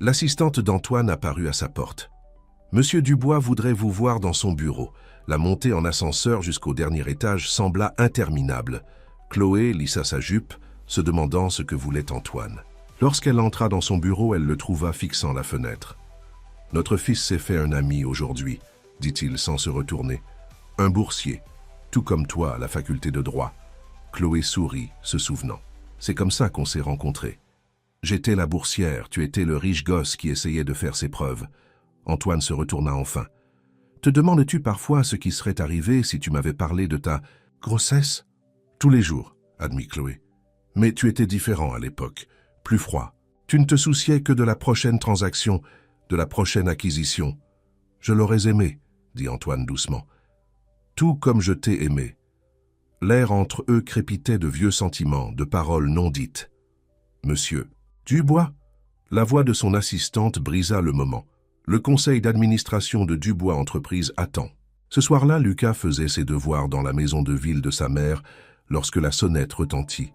[SPEAKER 1] L'assistante d'Antoine apparut à sa porte. « Monsieur Dubois voudrait vous voir dans son bureau. » La montée en ascenseur jusqu'au dernier étage sembla interminable. Chloé lissa sa jupe, se demandant ce que voulait Antoine. Lorsqu'elle entra dans son bureau, elle le trouva fixant la fenêtre. « Notre fils s'est fait un ami aujourd'hui, » dit-il sans se retourner. « Un boursier, tout comme toi à la faculté de droit. » Chloé sourit, se souvenant. « C'est comme ça qu'on s'est rencontrés. J'étais la boursière, tu étais le riche gosse qui essayait de faire ses preuves. » Antoine se retourna enfin. « Te demandes-tu parfois ce qui serait arrivé si tu m'avais parlé de ta grossesse ?»« Tous les jours, » admit Chloé. « Mais tu étais différent à l'époque, plus froid. Tu ne te souciais que de la prochaine transaction, de la prochaine acquisition. Je l'aurais aimé, » dit Antoine doucement. « Tout comme je t'ai aimé. » L'air entre eux crépitait de vieux sentiments, de paroles non dites. « Monsieur Dubois ?» La voix de son assistante brisa le moment. Le conseil d'administration de Dubois Entreprises attend. Ce soir-là, Lucas faisait ses devoirs dans la maison de ville de sa mère lorsque la sonnette retentit.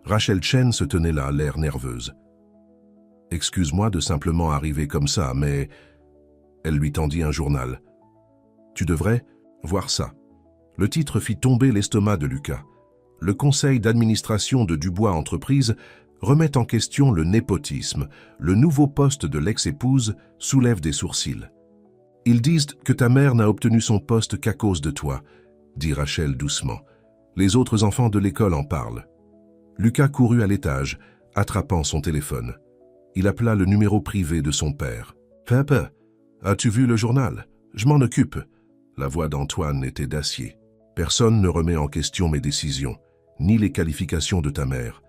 [SPEAKER 1] Rachel Chen se tenait là, l'air nerveuse. « Excuse-moi de simplement arriver comme ça, mais... » Elle lui tendit un journal. « Tu devrais voir ça. » Le titre fit tomber l'estomac de Lucas. Le conseil d'administration de Dubois Entreprises remet en question le népotisme. Le nouveau poste de l'ex-épouse soulève des sourcils. « Ils disent que ta mère n'a obtenu son poste qu'à cause de toi, » dit Rachel doucement. « Les autres enfants de l'école en parlent. » Lucas courut à l'étage, attrapant son téléphone. Il appela le numéro privé de son père. « Papa, as-tu vu le journal? Je m'en occupe. » La voix d'Antoine était d'acier. « Personne ne remet en question mes décisions, ni les qualifications de ta mère. »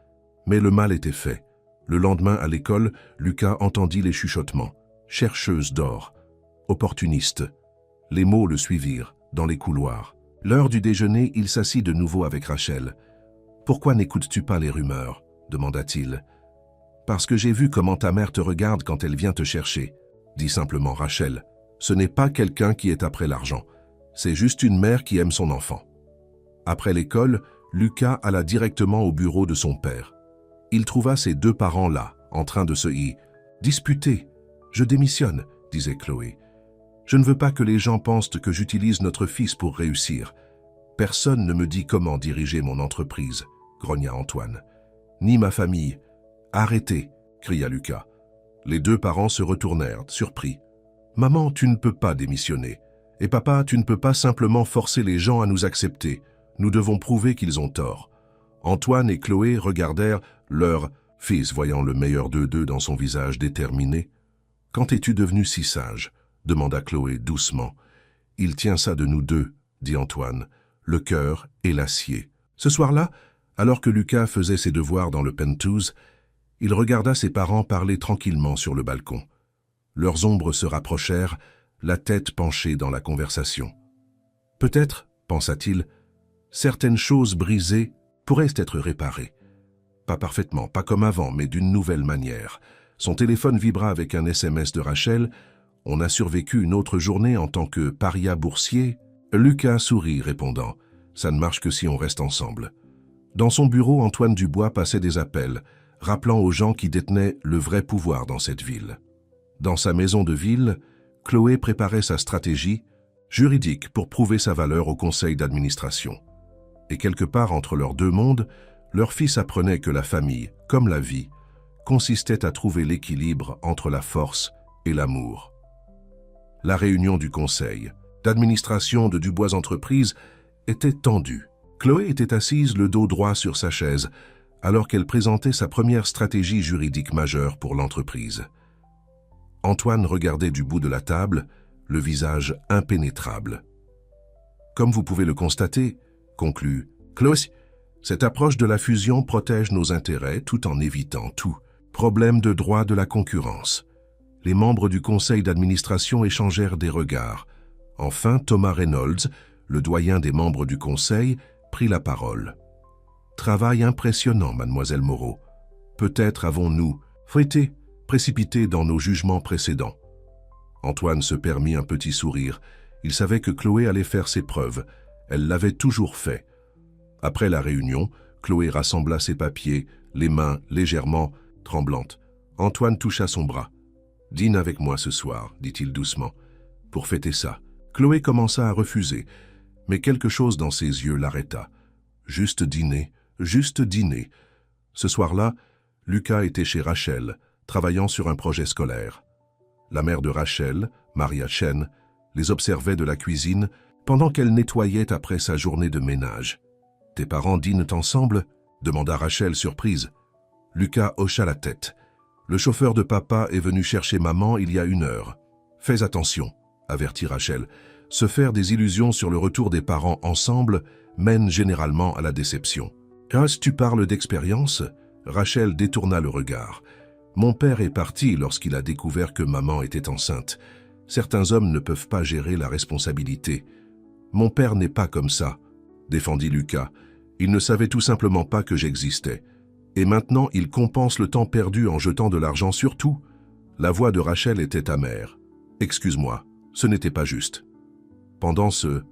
[SPEAKER 1] Mais le mal était fait. Le lendemain, à l'école, Lucas entendit les chuchotements. Chercheuse d'or. Opportuniste. Les mots le suivirent, dans les couloirs. L'heure du déjeuner, il s'assit de nouveau avec Rachel. « Pourquoi n'écoutes-tu pas les rumeurs ?» demanda-t-il. « Parce que j'ai vu comment ta mère te regarde quand elle vient te chercher, » dit simplement Rachel. « Ce n'est pas quelqu'un qui est après l'argent. C'est juste une mère qui aime son enfant. » Après l'école, Lucas alla directement au bureau de son père. Il trouva ses deux parents là, en train de se disputer. « Je démissionne, » disait Chloé. « Je ne veux pas que les gens pensent que j'utilise notre fils pour réussir. Personne ne me dit comment diriger mon entreprise, » grogna Antoine. « Ni ma famille. »« Arrêtez, » cria Lucas. Les deux parents se retournèrent, surpris. « Maman, tu ne peux pas démissionner. Et papa, tu ne peux pas simplement forcer les gens à nous accepter. Nous devons prouver qu'ils ont tort. » Antoine et Chloé regardèrent leur fils, voyant le meilleur d'eux deux dans son visage déterminé. « Quand es-tu devenu si sage ?» demanda Chloé doucement. « Il tient ça de nous deux, » dit Antoine, le cœur et l'acier. Ce soir-là, alors que Lucas faisait ses devoirs dans le penthouse, il regarda ses parents parler tranquillement sur le balcon. Leurs ombres se rapprochèrent, la tête penchée dans la conversation. « Peut-être, pensa-t-il, certaines choses brisées pourraient être réparées. Pas parfaitement, pas comme avant, mais d'une nouvelle manière. » Son téléphone vibra avec un SMS de Rachel. « On a survécu une autre journée en tant que paria boursier ?» Lucas sourit, répondant « Ça ne marche que si on reste ensemble. » Dans son bureau, Antoine Dubois passait des appels, rappelant aux gens qui détenaient le vrai pouvoir dans cette ville. Dans sa maison de ville, Chloé préparait sa stratégie juridique pour prouver sa valeur au conseil d'administration. Et quelque part entre leurs deux mondes, leur fils apprenait que la famille, comme la vie, consistait à trouver l'équilibre entre la force et l'amour. La réunion du conseil d'administration de Dubois Entreprises était tendue. Chloé était assise le dos droit sur sa chaise, alors qu'elle présentait sa première stratégie juridique majeure pour l'entreprise. Antoine regardait du bout de la table, le visage impénétrable. « Comme vous pouvez le constater, » conclut Chloé, « cette approche de la fusion protège nos intérêts tout en évitant tout problème de droit de la concurrence. » Les membres du conseil d'administration échangèrent des regards. Enfin, Thomas Reynolds, le doyen des membres du conseil, prit la parole. « Travail impressionnant, mademoiselle Moreau. Peut-être avons-nous été précipités dans nos jugements précédents. » Antoine se permit un petit sourire. Il savait que Chloé allait faire ses preuves. Elle l'avait toujours fait. Après la réunion, Chloé rassembla ses papiers, les mains légèrement tremblantes. Antoine toucha son bras. « Dîne avec moi ce soir, dit-il doucement. Pour fêter ça. » Chloé commença à refuser, mais quelque chose dans ses yeux l'arrêta. Juste dîner, juste dîner. Ce soir-là, Lucas était chez Rachel, travaillant sur un projet scolaire. La mère de Rachel, Maria Chen, les observait de la cuisine pendant qu'elle nettoyait après sa journée de ménage. « Tes parents dînent ensemble ?» demanda Rachel surprise. Lucas hocha la tête. « Le chauffeur de papa est venu chercher maman il y a 1 heure. Fais attention, » avertit Rachel. « Se faire des illusions sur le retour des parents ensemble mène généralement à la déception. »« Ah, tu parles d'expérience ?» Rachel détourna le regard. « Mon père est parti lorsqu'il a découvert que maman était enceinte. Certains hommes ne peuvent pas gérer la responsabilité. Mon père n'est pas comme ça, » défendit Lucas. « Il ne savait tout simplement pas que j'existais. Et maintenant, il compense le temps perdu en jetant de l'argent sur tout. » La voix de Rachel était amère. « Excuse-moi, ce n'était pas juste. » Pendant ce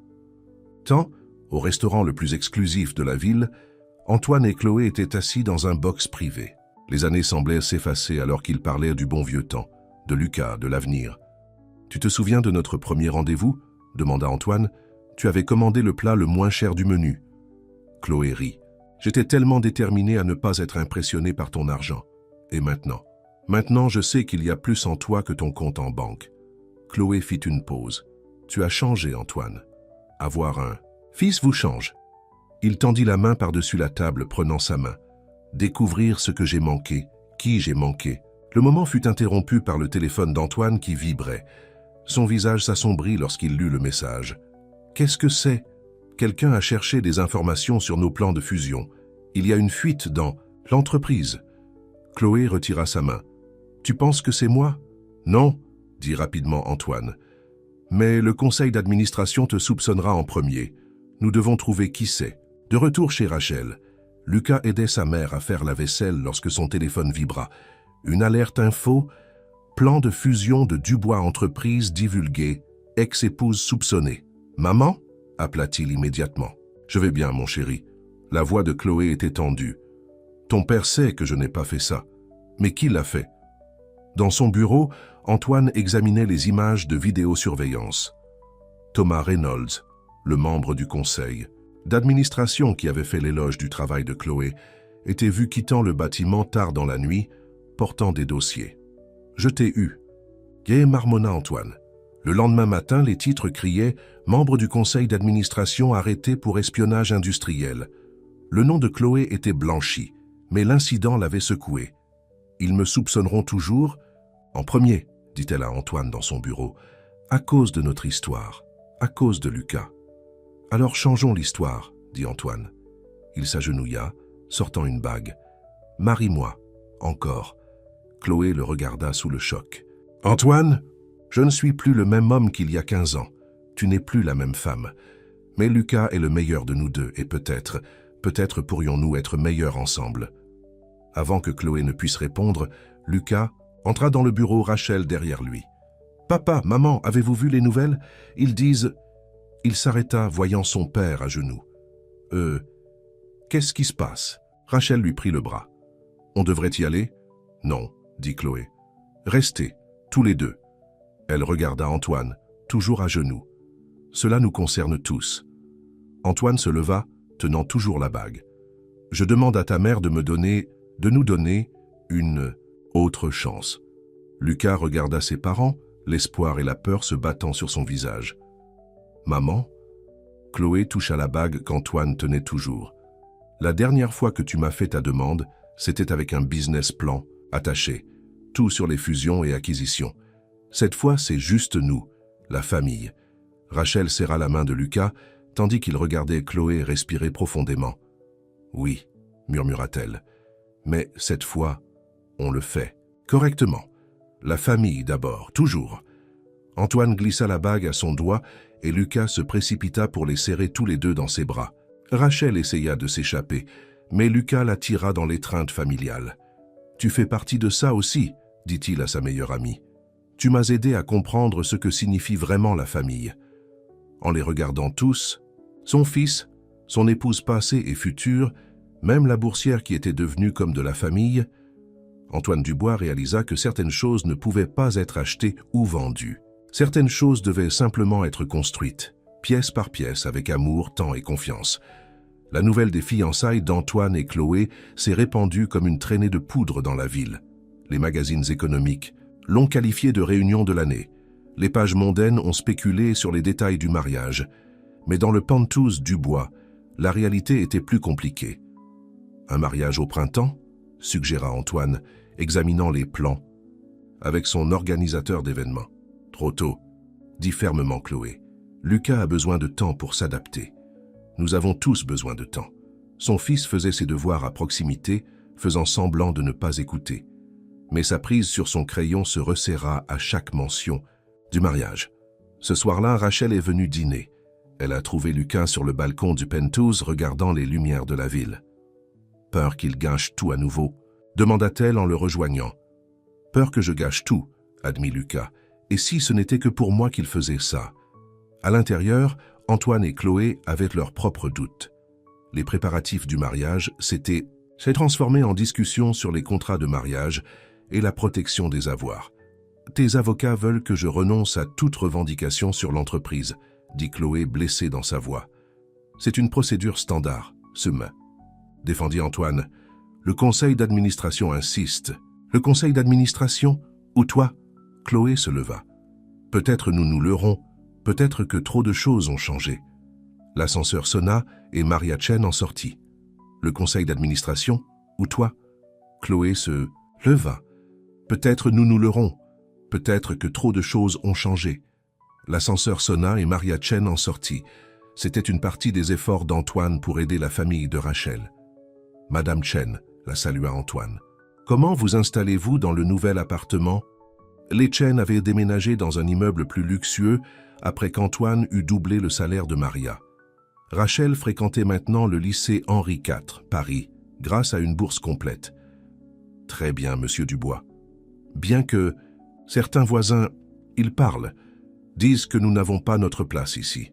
[SPEAKER 1] temps, au restaurant le plus exclusif de la ville, Antoine et Chloé étaient assis dans un box privé. Les années semblaient s'effacer alors qu'ils parlaient du bon vieux temps, de Lucas, de l'avenir. « Tu te souviens de notre premier rendez-vous » demanda Antoine. « Tu avais commandé le plat le moins cher du menu. » Chloé rit. « J'étais tellement déterminé à ne pas être impressionné par ton argent. Et maintenant ? Maintenant, je sais qu'il y a plus en toi que ton compte en banque. » Chloé fit une pause. « Tu as changé, Antoine. Avoir un fils vous change. » Il tendit la main par-dessus la table, prenant sa main. « Découvrir ce que j'ai manqué, qui j'ai manqué. » Le moment fut interrompu par le téléphone d'Antoine qui vibrait. Son visage s'assombrit lorsqu'il lut le message. « Qu'est-ce que c'est ? Quelqu'un a cherché des informations sur nos plans de fusion. Il y a une fuite dans l'entreprise. » Chloé retira sa main. « Tu penses que c'est moi ? » ?»« Non, » dit rapidement Antoine. « Mais le conseil d'administration te soupçonnera en premier. Nous devons trouver qui c'est. » De retour chez Rachel, Lucas aidait sa mère à faire la vaisselle lorsque son téléphone vibra. Une alerte info, plan de fusion de Dubois Entreprises divulgué, ex-épouse soupçonnée. « Maman ?» appela-t-il immédiatement. « Je vais bien, mon chéri. » La voix de Chloé était tendue. « Ton père sait que je n'ai pas fait ça. Mais qui l'a fait ?» Dans son bureau, Antoine examinait les images de vidéosurveillance. Thomas Reynolds, le membre du conseil d'administration qui avait fait l'éloge du travail de Chloé, était vu quittant le bâtiment tard dans la nuit, portant des dossiers. « Je t'ai eu » gai marmonna Antoine. Le lendemain matin, les titres criaient « Membre du conseil d'administration arrêté pour espionnage industriel ». Le nom de Chloé était blanchi, mais l'incident l'avait secoué. « Ils me soupçonneront toujours ?»« En premier », dit-elle à Antoine dans son bureau, « à cause de notre histoire, à cause de Lucas. » « Alors changeons l'histoire, » dit Antoine. Il s'agenouilla, sortant une bague. « Marie-moi, encore. » Chloé le regarda sous le choc. « Antoine, je ne suis plus le même homme qu'il y a 15 ans. Tu n'es plus la même femme. Mais Lucas est le meilleur de nous deux et peut-être pourrions-nous être meilleurs ensemble. » Avant que Chloé ne puisse répondre, Lucas entra dans le bureau, Rachel derrière lui. « Papa, maman, avez-vous vu les nouvelles? Ils disent... » Il s'arrêta, voyant son père à genoux. « Qu'est-ce qui se passe ?» Rachel lui prit le bras. « On devrait y aller ?»« Non, » dit Chloé. « Restez, tous les deux. » Elle regarda Antoine, toujours à genoux. Cela nous concerne tous. Antoine se leva, tenant toujours la bague. Je demande à ta mère de nous donner une autre chance. Lucas regarda ses parents, l'espoir et la peur se battant sur son visage. Maman? Chloé toucha la bague qu'Antoine tenait toujours. La dernière fois que tu m'as fait ta demande, c'était avec un business plan, attaché, tout sur les fusions et acquisitions. Cette fois, c'est juste nous, la famille. Rachel serra la main de Lucas, tandis qu'il regardait Chloé respirer profondément. Oui, murmura-t-elle, mais cette fois, on le fait. Correctement. La famille d'abord, toujours. Antoine glissa la bague à son doigt et Lucas se précipita pour les serrer tous les deux dans ses bras. Rachel essaya de s'échapper, mais Lucas la tira dans l'étreinte familiale. « Tu fais partie de ça aussi, » dit-il à sa meilleure amie. « Tu m'as aidé à comprendre ce que signifie vraiment la famille. » En les regardant tous, son fils, son épouse passée et future, même la boursière qui était devenue comme de la famille, Antoine Dubois réalisa que certaines choses ne pouvaient pas être achetées ou vendues. Certaines choses devaient simplement être construites, pièce par pièce, avec amour, temps et confiance. La nouvelle des fiançailles d'Antoine et Chloé s'est répandue comme une traînée de poudre dans la ville. Les magazines économiques l'ont qualifiée de réunion de l'année. Les pages mondaines ont spéculé sur les détails du mariage. Mais dans le Pantouz Dubois, la réalité était plus compliquée. Un mariage au printemps, suggéra Antoine, examinant les plans, avec son organisateur d'événements. Trop tôt, dit fermement Chloé. Lucas a besoin de temps pour s'adapter. Nous avons tous besoin de temps. Son fils faisait ses devoirs à proximité, faisant semblant de ne pas écouter. Mais sa prise sur son crayon se resserra à chaque mention du mariage. Ce soir-là, Rachel est venue dîner. Elle a trouvé Lucas sur le balcon du Pentouz regardant les lumières de la ville. « Peur qu'il gâche tout à nouveau ?» demanda-t-elle en le rejoignant. « Peur que je gâche tout », admit Lucas. « Et si ce n'était que pour moi qu'il faisait ça ?» À l'intérieur, Antoine et Chloé avaient leurs propres doutes. Les préparatifs du mariage s'est transformé en discussion sur les contrats de mariage et la protection des avoirs. « Tes avocats veulent que je renonce à toute revendication sur l'entreprise », dit Chloé blessée dans sa voix. « C'est une procédure standard, défendit Antoine. « Le conseil d'administration insiste. »« Le conseil d'administration? Ou toi ?» Chloé se leva. « Peut-être nous nous leurrons, peut-être que trop de choses ont changé. » L'ascenseur sonna et Maria Chen en sortit. « Le conseil d'administration? Ou toi ?» Chloé se leva. « Peut-être nous nous leurrons, peut-être que trop de choses ont changé. » L'ascenseur sonna et Maria Chen en sortit. C'était une partie des efforts d'Antoine pour aider la famille de Rachel. « Madame Chen », la salua Antoine. « Comment vous installez-vous dans le nouvel appartement ?» Les Chen avaient déménagé dans un immeuble plus luxueux après qu'Antoine eut doublé le salaire de Maria. Rachel fréquentait maintenant le lycée Henri IV, Paris, grâce à une bourse complète. « Très bien, monsieur Dubois. Bien que certains voisins, ils parlent, disent que nous n'avons pas notre place ici. »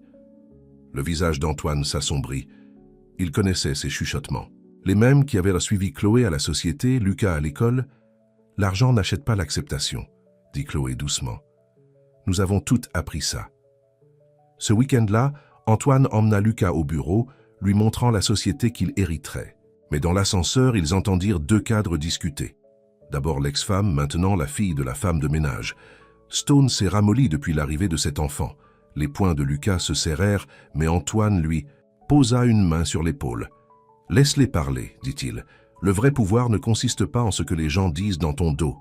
[SPEAKER 1] Le visage d'Antoine s'assombrit. Il connaissait ces chuchotements. Les mêmes qui avaient suivi Chloé à la société, Lucas à l'école. « L'argent n'achète pas l'acceptation, » dit Chloé doucement. « Nous avons toutes appris ça. » Ce week-end-là, Antoine emmena Lucas au bureau, lui montrant la société qu'il hériterait. Mais dans l'ascenseur, ils entendirent deux cadres discuter. D'abord l'ex-femme, maintenant la fille de la femme de ménage. Stone s'est ramolli depuis l'arrivée de cet enfant. Les poings de Lucas se serrèrent, mais Antoine lui posa une main sur l'épaule. « Laisse-les parler, dit-il. Le vrai pouvoir ne consiste pas en ce que les gens disent dans ton dos.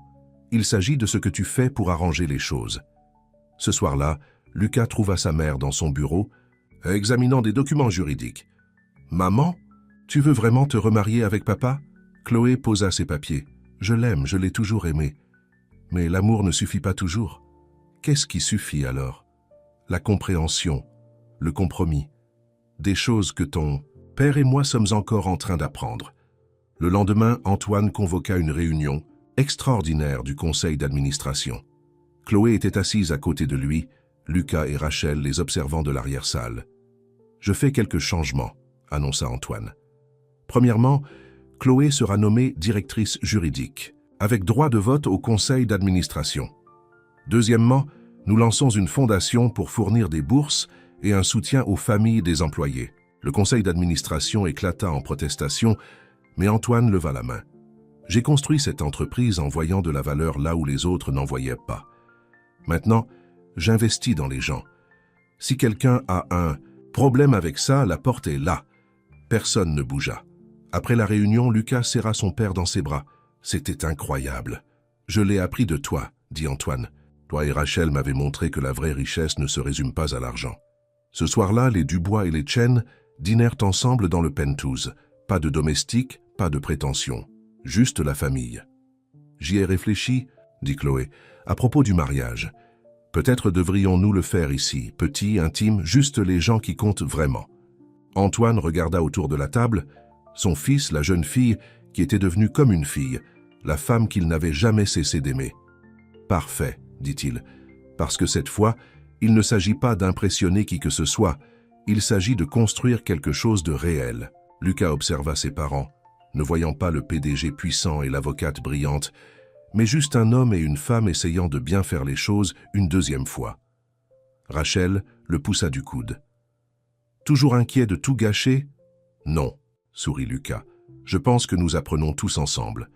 [SPEAKER 1] Il s'agit de ce que tu fais pour arranger les choses. » Ce soir-là, Lucas trouva sa mère dans son bureau, examinant des documents juridiques. « Maman, tu veux vraiment te remarier avec papa ?» Chloé posa ses papiers. « Je l'aime, je l'ai toujours aimé. Mais l'amour ne suffit pas toujours. Qu'est-ce qui suffit alors ? La compréhension, le compromis. Des choses que ton père et moi sommes encore en train d'apprendre. » Le lendemain, Antoine convoqua une réunion extraordinaire du conseil d'administration. Chloé était assise à côté de lui, Lucas et Rachel les observant de l'arrière-salle. « Je fais quelques changements, » annonça Antoine. Premièrement, Chloé sera nommée directrice juridique, avec droit de vote au conseil d'administration. Deuxièmement, Nous lançons une fondation pour fournir des bourses et un soutien aux familles des employés. Le conseil d'administration éclata en protestation, mais Antoine leva la main. J'ai construit cette entreprise en voyant de la valeur là où les autres n'en voyaient pas. Maintenant, j'investis dans les gens. Si quelqu'un a un problème avec ça, la porte est là. Personne ne bougea. Après la réunion, Lucas serra son père dans ses bras. C'était incroyable. Je l'ai appris de toi, dit Antoine. Toi et Rachel m'avez montré que la vraie richesse ne se résume pas à l'argent. Ce soir-là, les Dubois et les Chen dînèrent ensemble dans le penthouse. Pas de domestique, pas de prétention. Juste la famille. J'y ai réfléchi, dit Chloé, à propos du mariage. Peut-être devrions-nous le faire ici, petit, intime, juste les gens qui comptent vraiment. Antoine regarda autour de la table, son fils, la jeune fille, qui était devenue comme une fille, la femme qu'il n'avait jamais cessé d'aimer. Parfait, dit-il, parce que cette fois, il ne s'agit pas d'impressionner qui que ce soit, il s'agit de construire quelque chose de réel. Lucas observa ses parents, ne voyant pas le PDG puissant et l'avocate brillante, mais juste un homme et une femme essayant de bien faire les choses une deuxième fois. Rachel le poussa du coude. « Toujours inquiet de tout gâcher ?»« Non, » sourit Lucas. « Je pense que nous apprenons tous ensemble. »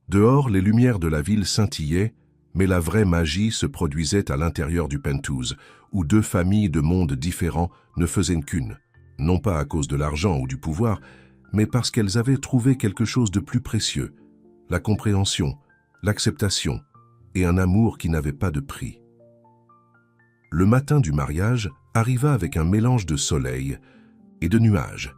[SPEAKER 1] Dehors, les lumières de la ville scintillaient, mais la vraie magie se produisait à l'intérieur du penthouse, où deux familles de mondes différents ne faisaient qu'une. Non pas à cause de l'argent ou du pouvoir, mais parce qu'elles avaient trouvé quelque chose de plus précieux, la compréhension, l'acceptation et un amour qui n'avait pas de prix. Le matin du mariage arriva avec un mélange de soleil et de nuages.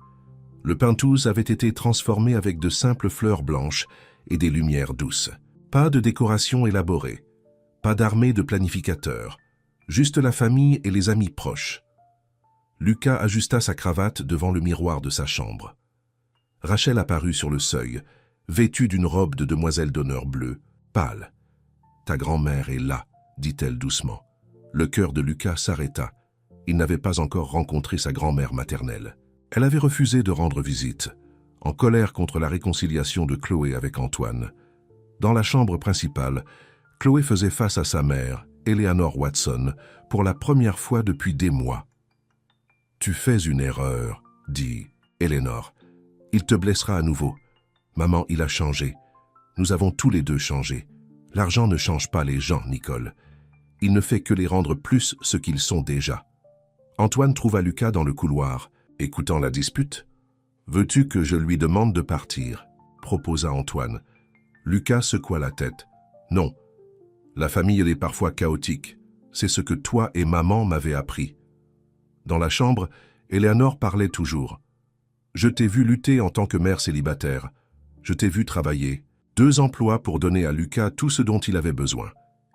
[SPEAKER 1] Le penthouse avait été transformé avec de simples fleurs blanches et des lumières douces. Pas de décoration élaborée, pas d'armée de planificateurs, juste la famille et les amis proches. Lucas ajusta sa cravate devant le miroir de sa chambre. Rachel apparut sur le seuil, vêtue d'une robe de demoiselle d'honneur bleue, pâle. « Ta grand-mère est là, » dit-elle doucement. Le cœur de Lucas s'arrêta. Il n'avait pas encore rencontré sa grand-mère maternelle. Elle avait refusé de rendre visite, en colère contre la réconciliation de Chloé avec Antoine. Dans la chambre principale, Chloé faisait face à sa mère, Eleanor Watson, pour la première fois depuis des mois. « Tu fais une erreur, » dit Eleanor. « Il te blessera à nouveau. Maman, il a changé. Nous avons tous les deux changé. L'argent ne change pas les gens, Nicole. Il ne fait que les rendre plus ce qu'ils sont déjà. » Antoine trouva Lucas dans le couloir, écoutant la dispute. « Veux-tu que je lui demande de partir ?» proposa Antoine. Lucas secoua la tête. « Non. La famille est parfois chaotique. C'est ce que toi et maman m'avaient appris. » Dans la chambre, Eleanor parlait toujours. « Je t'ai vu lutter en tant que mère célibataire. Je t'ai vu travailler. 2 emplois pour donner à Lucas tout ce dont il avait besoin.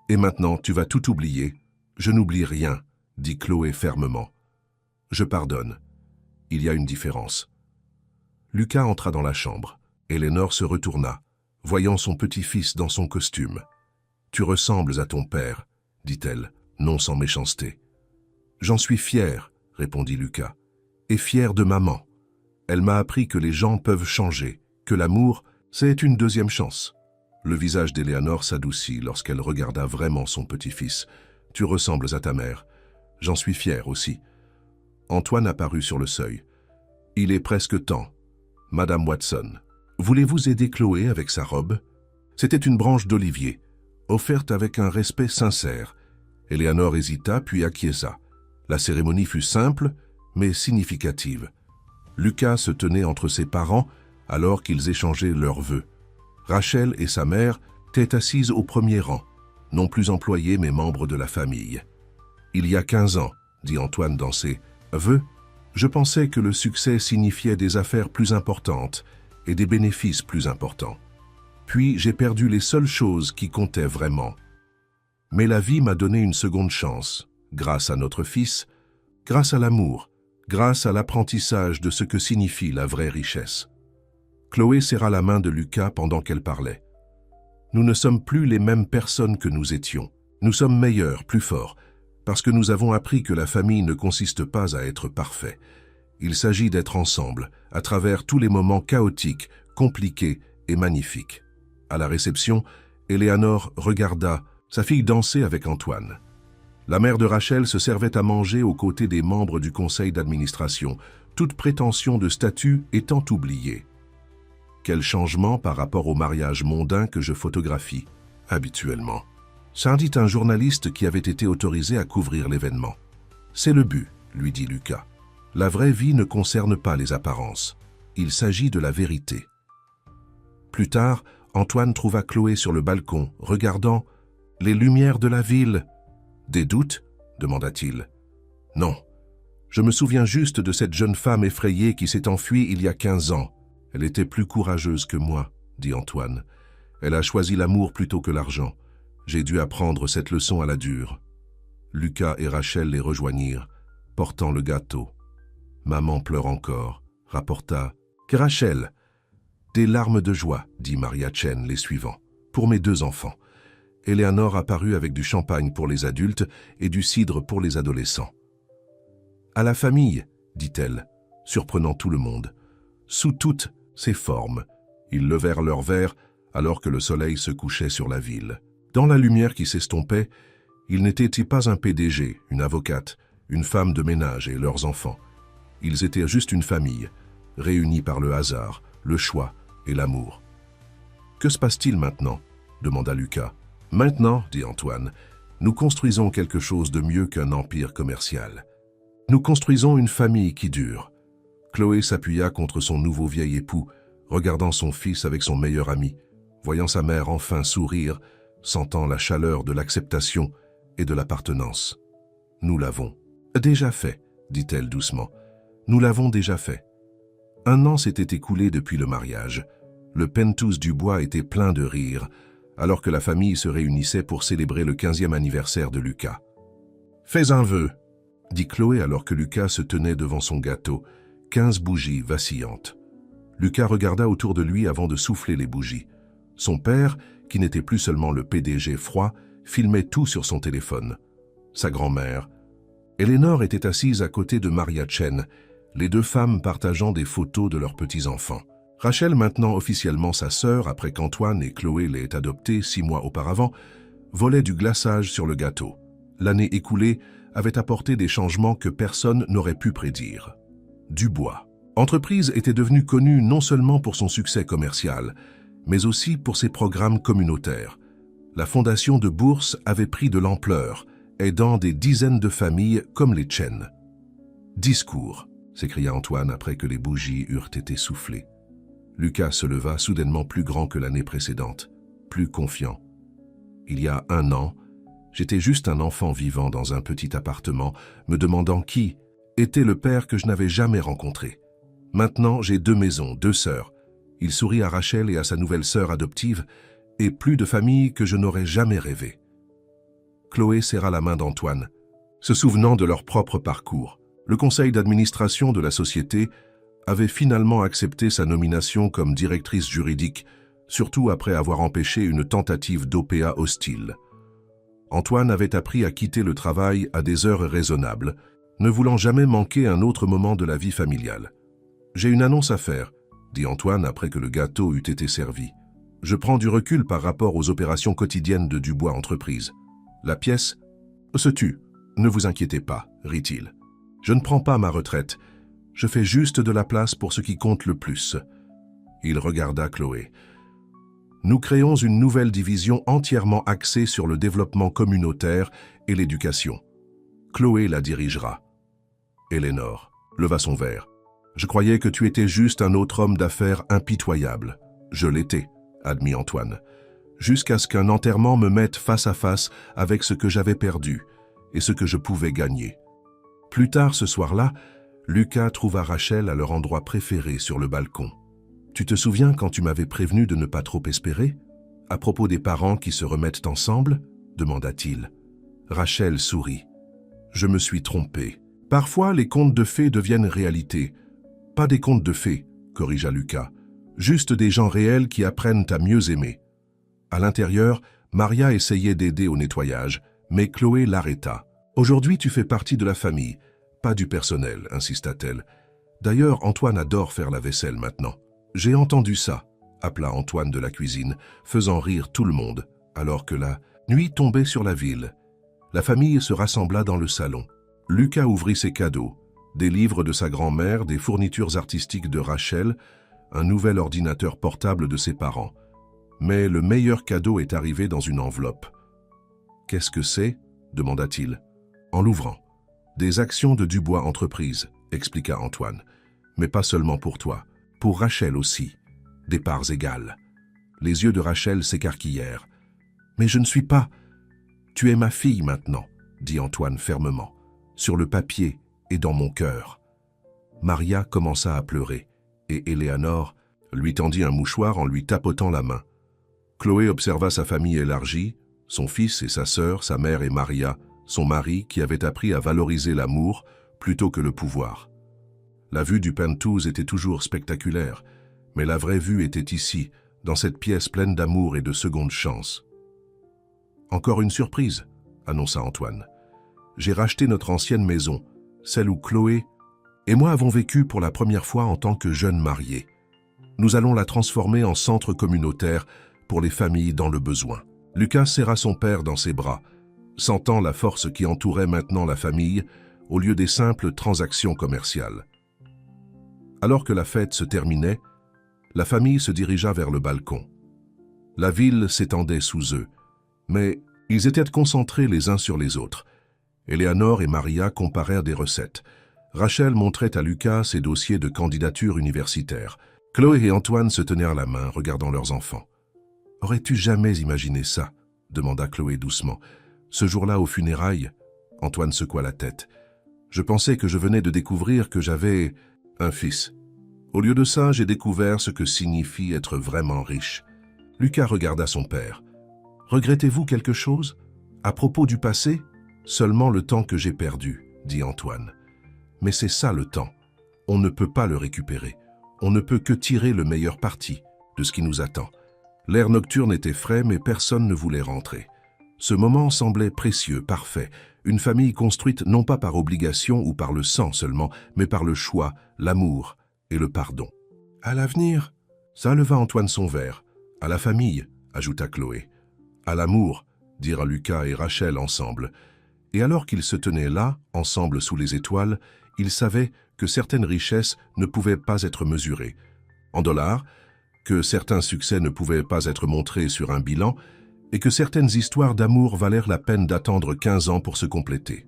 [SPEAKER 1] Et maintenant, tu vas tout oublier. »« Je n'oublie rien, » dit Chloé fermement. « Je pardonne. Il y a une différence. » Lucas entra dans la chambre. Eleanor se retourna, voyant son petit-fils dans son costume. « Tu ressembles à ton père, » dit-elle, non sans méchanceté. « J'en suis fier, » répondit Lucas, « et fier de maman. Elle m'a appris que les gens peuvent changer, que l'amour, c'est une deuxième chance. » Le visage d'Eleanor s'adoucit lorsqu'elle regarda vraiment son petit-fils. « Tu ressembles à ta mère. J'en suis fier aussi. » Antoine apparut sur le seuil. « Il est presque temps. Madame Watson, voulez-vous aider Chloé avec sa robe ?» C'était une branche d'olivier, offerte avec un respect sincère. Eleanor hésita puis acquiesça. La cérémonie fut simple, mais significative. Lucas se tenait entre ses parents alors qu'ils échangeaient leurs vœux. Rachel et sa mère étaient assises au premier rang, non plus employées mais membres de la famille. « Il y a 15 ans, » dit Antoine dans ses vœux, « je pensais que le succès signifiait des affaires plus importantes et des bénéfices plus importants. Puis j'ai perdu les seules choses qui comptaient vraiment. Mais la vie m'a donné une seconde chance, grâce à notre fils, grâce à l'amour, grâce à l'apprentissage de ce que signifie la vraie richesse. » Chloé serra la main de Lucas pendant qu'elle parlait. « Nous ne sommes plus les mêmes personnes que nous étions. Nous sommes meilleurs, plus forts, parce que nous avons appris que la famille ne consiste pas à être parfait. Il s'agit d'être ensemble, à travers tous les moments chaotiques, compliqués et magnifiques. » À la réception, Eleanor regarda sa fille danser avec Antoine. La mère de Rachel se servait à manger aux côtés des membres du conseil d'administration, toute prétention de statut étant oubliée. Quel changement par rapport au mariage mondain que je photographie habituellement. Ça dit un journaliste qui avait été autorisé à couvrir l'événement. C'est le but, lui dit Lucas. La vraie vie ne concerne pas les apparences. Il s'agit de la vérité. Plus tard, Antoine trouva Chloé sur le balcon, regardant « les lumières de la ville ». « Des doutes » demanda-t-il. « Non. Je me souviens juste de cette jeune femme effrayée qui s'est enfuie il y a 15 ans. Elle était plus courageuse que moi, dit Antoine. Elle a choisi l'amour plutôt que l'argent. J'ai dû apprendre cette leçon à la dure. » Lucas et Rachel les rejoignirent, portant le gâteau. « Maman pleure encore », rapporta « Que Rachel !» « Des larmes de joie, dit Maria Chen les suivant, pour mes 2 enfants. Eleanor apparut avec du champagne pour les adultes et du cidre pour les adolescents. « À la famille, dit-elle, surprenant tout le monde. Sous toutes ses formes, ils levèrent leurs verres alors que le soleil se couchait sur la ville. Dans la lumière qui s'estompait, ils n'étaient pas un PDG, une avocate, une femme de ménage et leurs enfants. Ils étaient juste une famille, réunis par le hasard, le choix et l'amour. « Que se passe-t-il maintenant » demanda Lucas. « Maintenant, dit Antoine, nous construisons quelque chose de mieux qu'un empire commercial. Nous construisons une famille qui dure. » Chloé s'appuya contre son nouveau vieil époux, regardant son fils avec son meilleur ami, voyant sa mère enfin sourire, sentant la chaleur de l'acceptation et de l'appartenance. « Nous l'avons déjà fait, dit-elle doucement. Nous l'avons déjà fait. 1 an s'était écoulé depuis le mariage. Le penthouse du bois était plein de rires, alors que la famille se réunissait pour célébrer le 15e anniversaire de Lucas. « Fais un vœu, dit Chloé alors que Lucas se tenait devant son gâteau, 15 bougies vacillantes. Lucas regarda autour de lui avant de souffler les bougies. Son père, qui n'était plus seulement le PDG froid, filmait tout sur son téléphone. Sa grand-mère. Eleanor était assise à côté de Maria Chen, les 2 femmes partageant des photos de leurs petits-enfants. Rachel, maintenant officiellement sa sœur, après qu'Antoine et Chloé l'aient adoptée 6 mois auparavant, volait du glaçage sur le gâteau. L'année écoulée avait apporté des changements que personne n'aurait pu prédire. Dubois. Entreprise était devenue connue non seulement pour son succès commercial, mais aussi pour ses programmes communautaires. La fondation de bourse avait pris de l'ampleur, aidant des dizaines de familles comme les Chen. « Discours », s'écria Antoine après que les bougies eurent été soufflées. Lucas se leva soudainement plus grand que l'année précédente, plus confiant. Il y a 1 an, j'étais juste un enfant vivant dans un petit appartement, me demandant qui était le père que je n'avais jamais rencontré. Maintenant, j'ai 2 maisons, 2 sœurs. Il sourit à Rachel et à sa nouvelle sœur adoptive, et plus de famille que je n'aurais jamais rêvé. Chloé serra la main d'Antoine, se souvenant de leur propre parcours. Le conseil d'administration de la société avait finalement accepté sa nomination comme directrice juridique, surtout après avoir empêché une tentative d'OPA hostile. Antoine avait appris à quitter le travail à des heures raisonnables, ne voulant jamais manquer un autre moment de la vie familiale. « J'ai une annonce à faire », dit Antoine après que le gâteau eut été servi. « Je prends du recul par rapport aux opérations quotidiennes de Dubois Entreprise. La pièce se tue. Ne vous inquiétez pas, rit-il. Je ne prends pas ma retraite. Je fais juste de la place pour ce qui compte le plus. » Il regarda Chloé. « Nous créons une nouvelle division entièrement axée sur le développement communautaire et l'éducation. Chloé la dirigera. » Eleanor leva son verre. « Je croyais que tu étais juste un autre homme d'affaires impitoyable. Je l'étais, » admit Antoine, jusqu'à ce qu'un enterrement me mette face à face avec ce que j'avais perdu et ce que je pouvais gagner. Plus tard ce soir-là, Lucas trouva Rachel à leur endroit préféré sur le balcon. « Tu te souviens quand tu m'avais prévenu de ne pas trop espérer? À propos des parents qui se remettent ensemble ?» demanda-t-il. Rachel sourit. « Je me suis trompé. Parfois, les contes de fées deviennent réalité. Pas des contes de fées, corrigea Lucas. Juste des gens réels qui apprennent à mieux aimer. » À l'intérieur, Maria essayait d'aider au nettoyage, mais Chloé l'arrêta. « Aujourd'hui, tu fais partie de la famille, pas du personnel, » insista-t-elle. « D'ailleurs, Antoine adore faire la vaisselle maintenant. »« J'ai entendu ça, » appela Antoine de la cuisine, faisant rire tout le monde, alors que la nuit tombait sur la ville. La famille se rassembla dans le salon. Lucas ouvrit ses cadeaux, des livres de sa grand-mère, des fournitures artistiques de Rachel, un nouvel ordinateur portable de ses parents. Mais le meilleur cadeau est arrivé dans une enveloppe. « Qu'est-ce que c'est » demanda-t-il, en l'ouvrant. « Des actions de Dubois Entreprises » expliqua Antoine. « Mais pas seulement pour toi, pour Rachel aussi. Des parts égales. » Les yeux de Rachel s'écarquillèrent. « Mais je ne suis pas... »« Tu es ma fille maintenant, » dit Antoine fermement, « sur le papier et dans mon cœur. » Maria commença à pleurer, et Éléanore lui tendit un mouchoir en lui tapotant la main. Chloé observa sa famille élargie, son fils et sa sœur, sa mère et Maria, son mari qui avait appris à valoriser l'amour plutôt que le pouvoir. La vue du penthouse était toujours spectaculaire, mais la vraie vue était ici, dans cette pièce pleine d'amour et de seconde chance. « Encore une surprise » annonça Antoine. « J'ai racheté notre ancienne maison, celle où Chloé et moi avons vécu pour la première fois en tant que jeunes mariés. Nous allons la transformer en centre communautaire pour les familles dans le besoin. » Lucas serra son père dans ses bras, sentant la force qui entourait maintenant la famille au lieu des simples transactions commerciales. Alors que la fête se terminait, la famille se dirigea vers le balcon. La ville s'étendait sous eux, mais ils étaient concentrés les uns sur les autres. Éléanore et Maria comparèrent des recettes. Rachel montrait à Lucas ses dossiers de candidature universitaire. Chloé et Antoine se tenèrent la main, regardant leurs enfants. « Aurais-tu jamais imaginé ça ?» demanda Chloé doucement. « Ce jour-là, aux funérailles ?» Antoine secoua la tête. « Je pensais que je venais de découvrir que j'avais un fils. Au lieu de ça, j'ai découvert ce que signifie être vraiment riche. » Lucas regarda son père. « Regrettez-vous quelque chose ? À propos du passé ? Seulement le temps que j'ai perdu, » dit Antoine. « Mais c'est ça le temps. On ne peut pas le récupérer. On ne peut que tirer le meilleur parti de ce qui nous attend. » L'air nocturne était frais, mais personne ne voulait rentrer. Ce moment semblait précieux, parfait. Une famille construite non pas par obligation ou par le sang seulement, mais par le choix, l'amour et le pardon. « À l'avenir » ça leva Antoine son verre. « À la famille » ajouta Chloé. « À l'amour » dirent Lucas et Rachel ensemble. Et alors qu'ils se tenaient là, ensemble sous les étoiles, ils savaient que certaines richesses ne pouvaient pas être mesurées en dollars, que certains succès ne pouvaient pas être montrés sur un bilan et que certaines histoires d'amour valèrent la peine d'attendre 15 ans pour se compléter.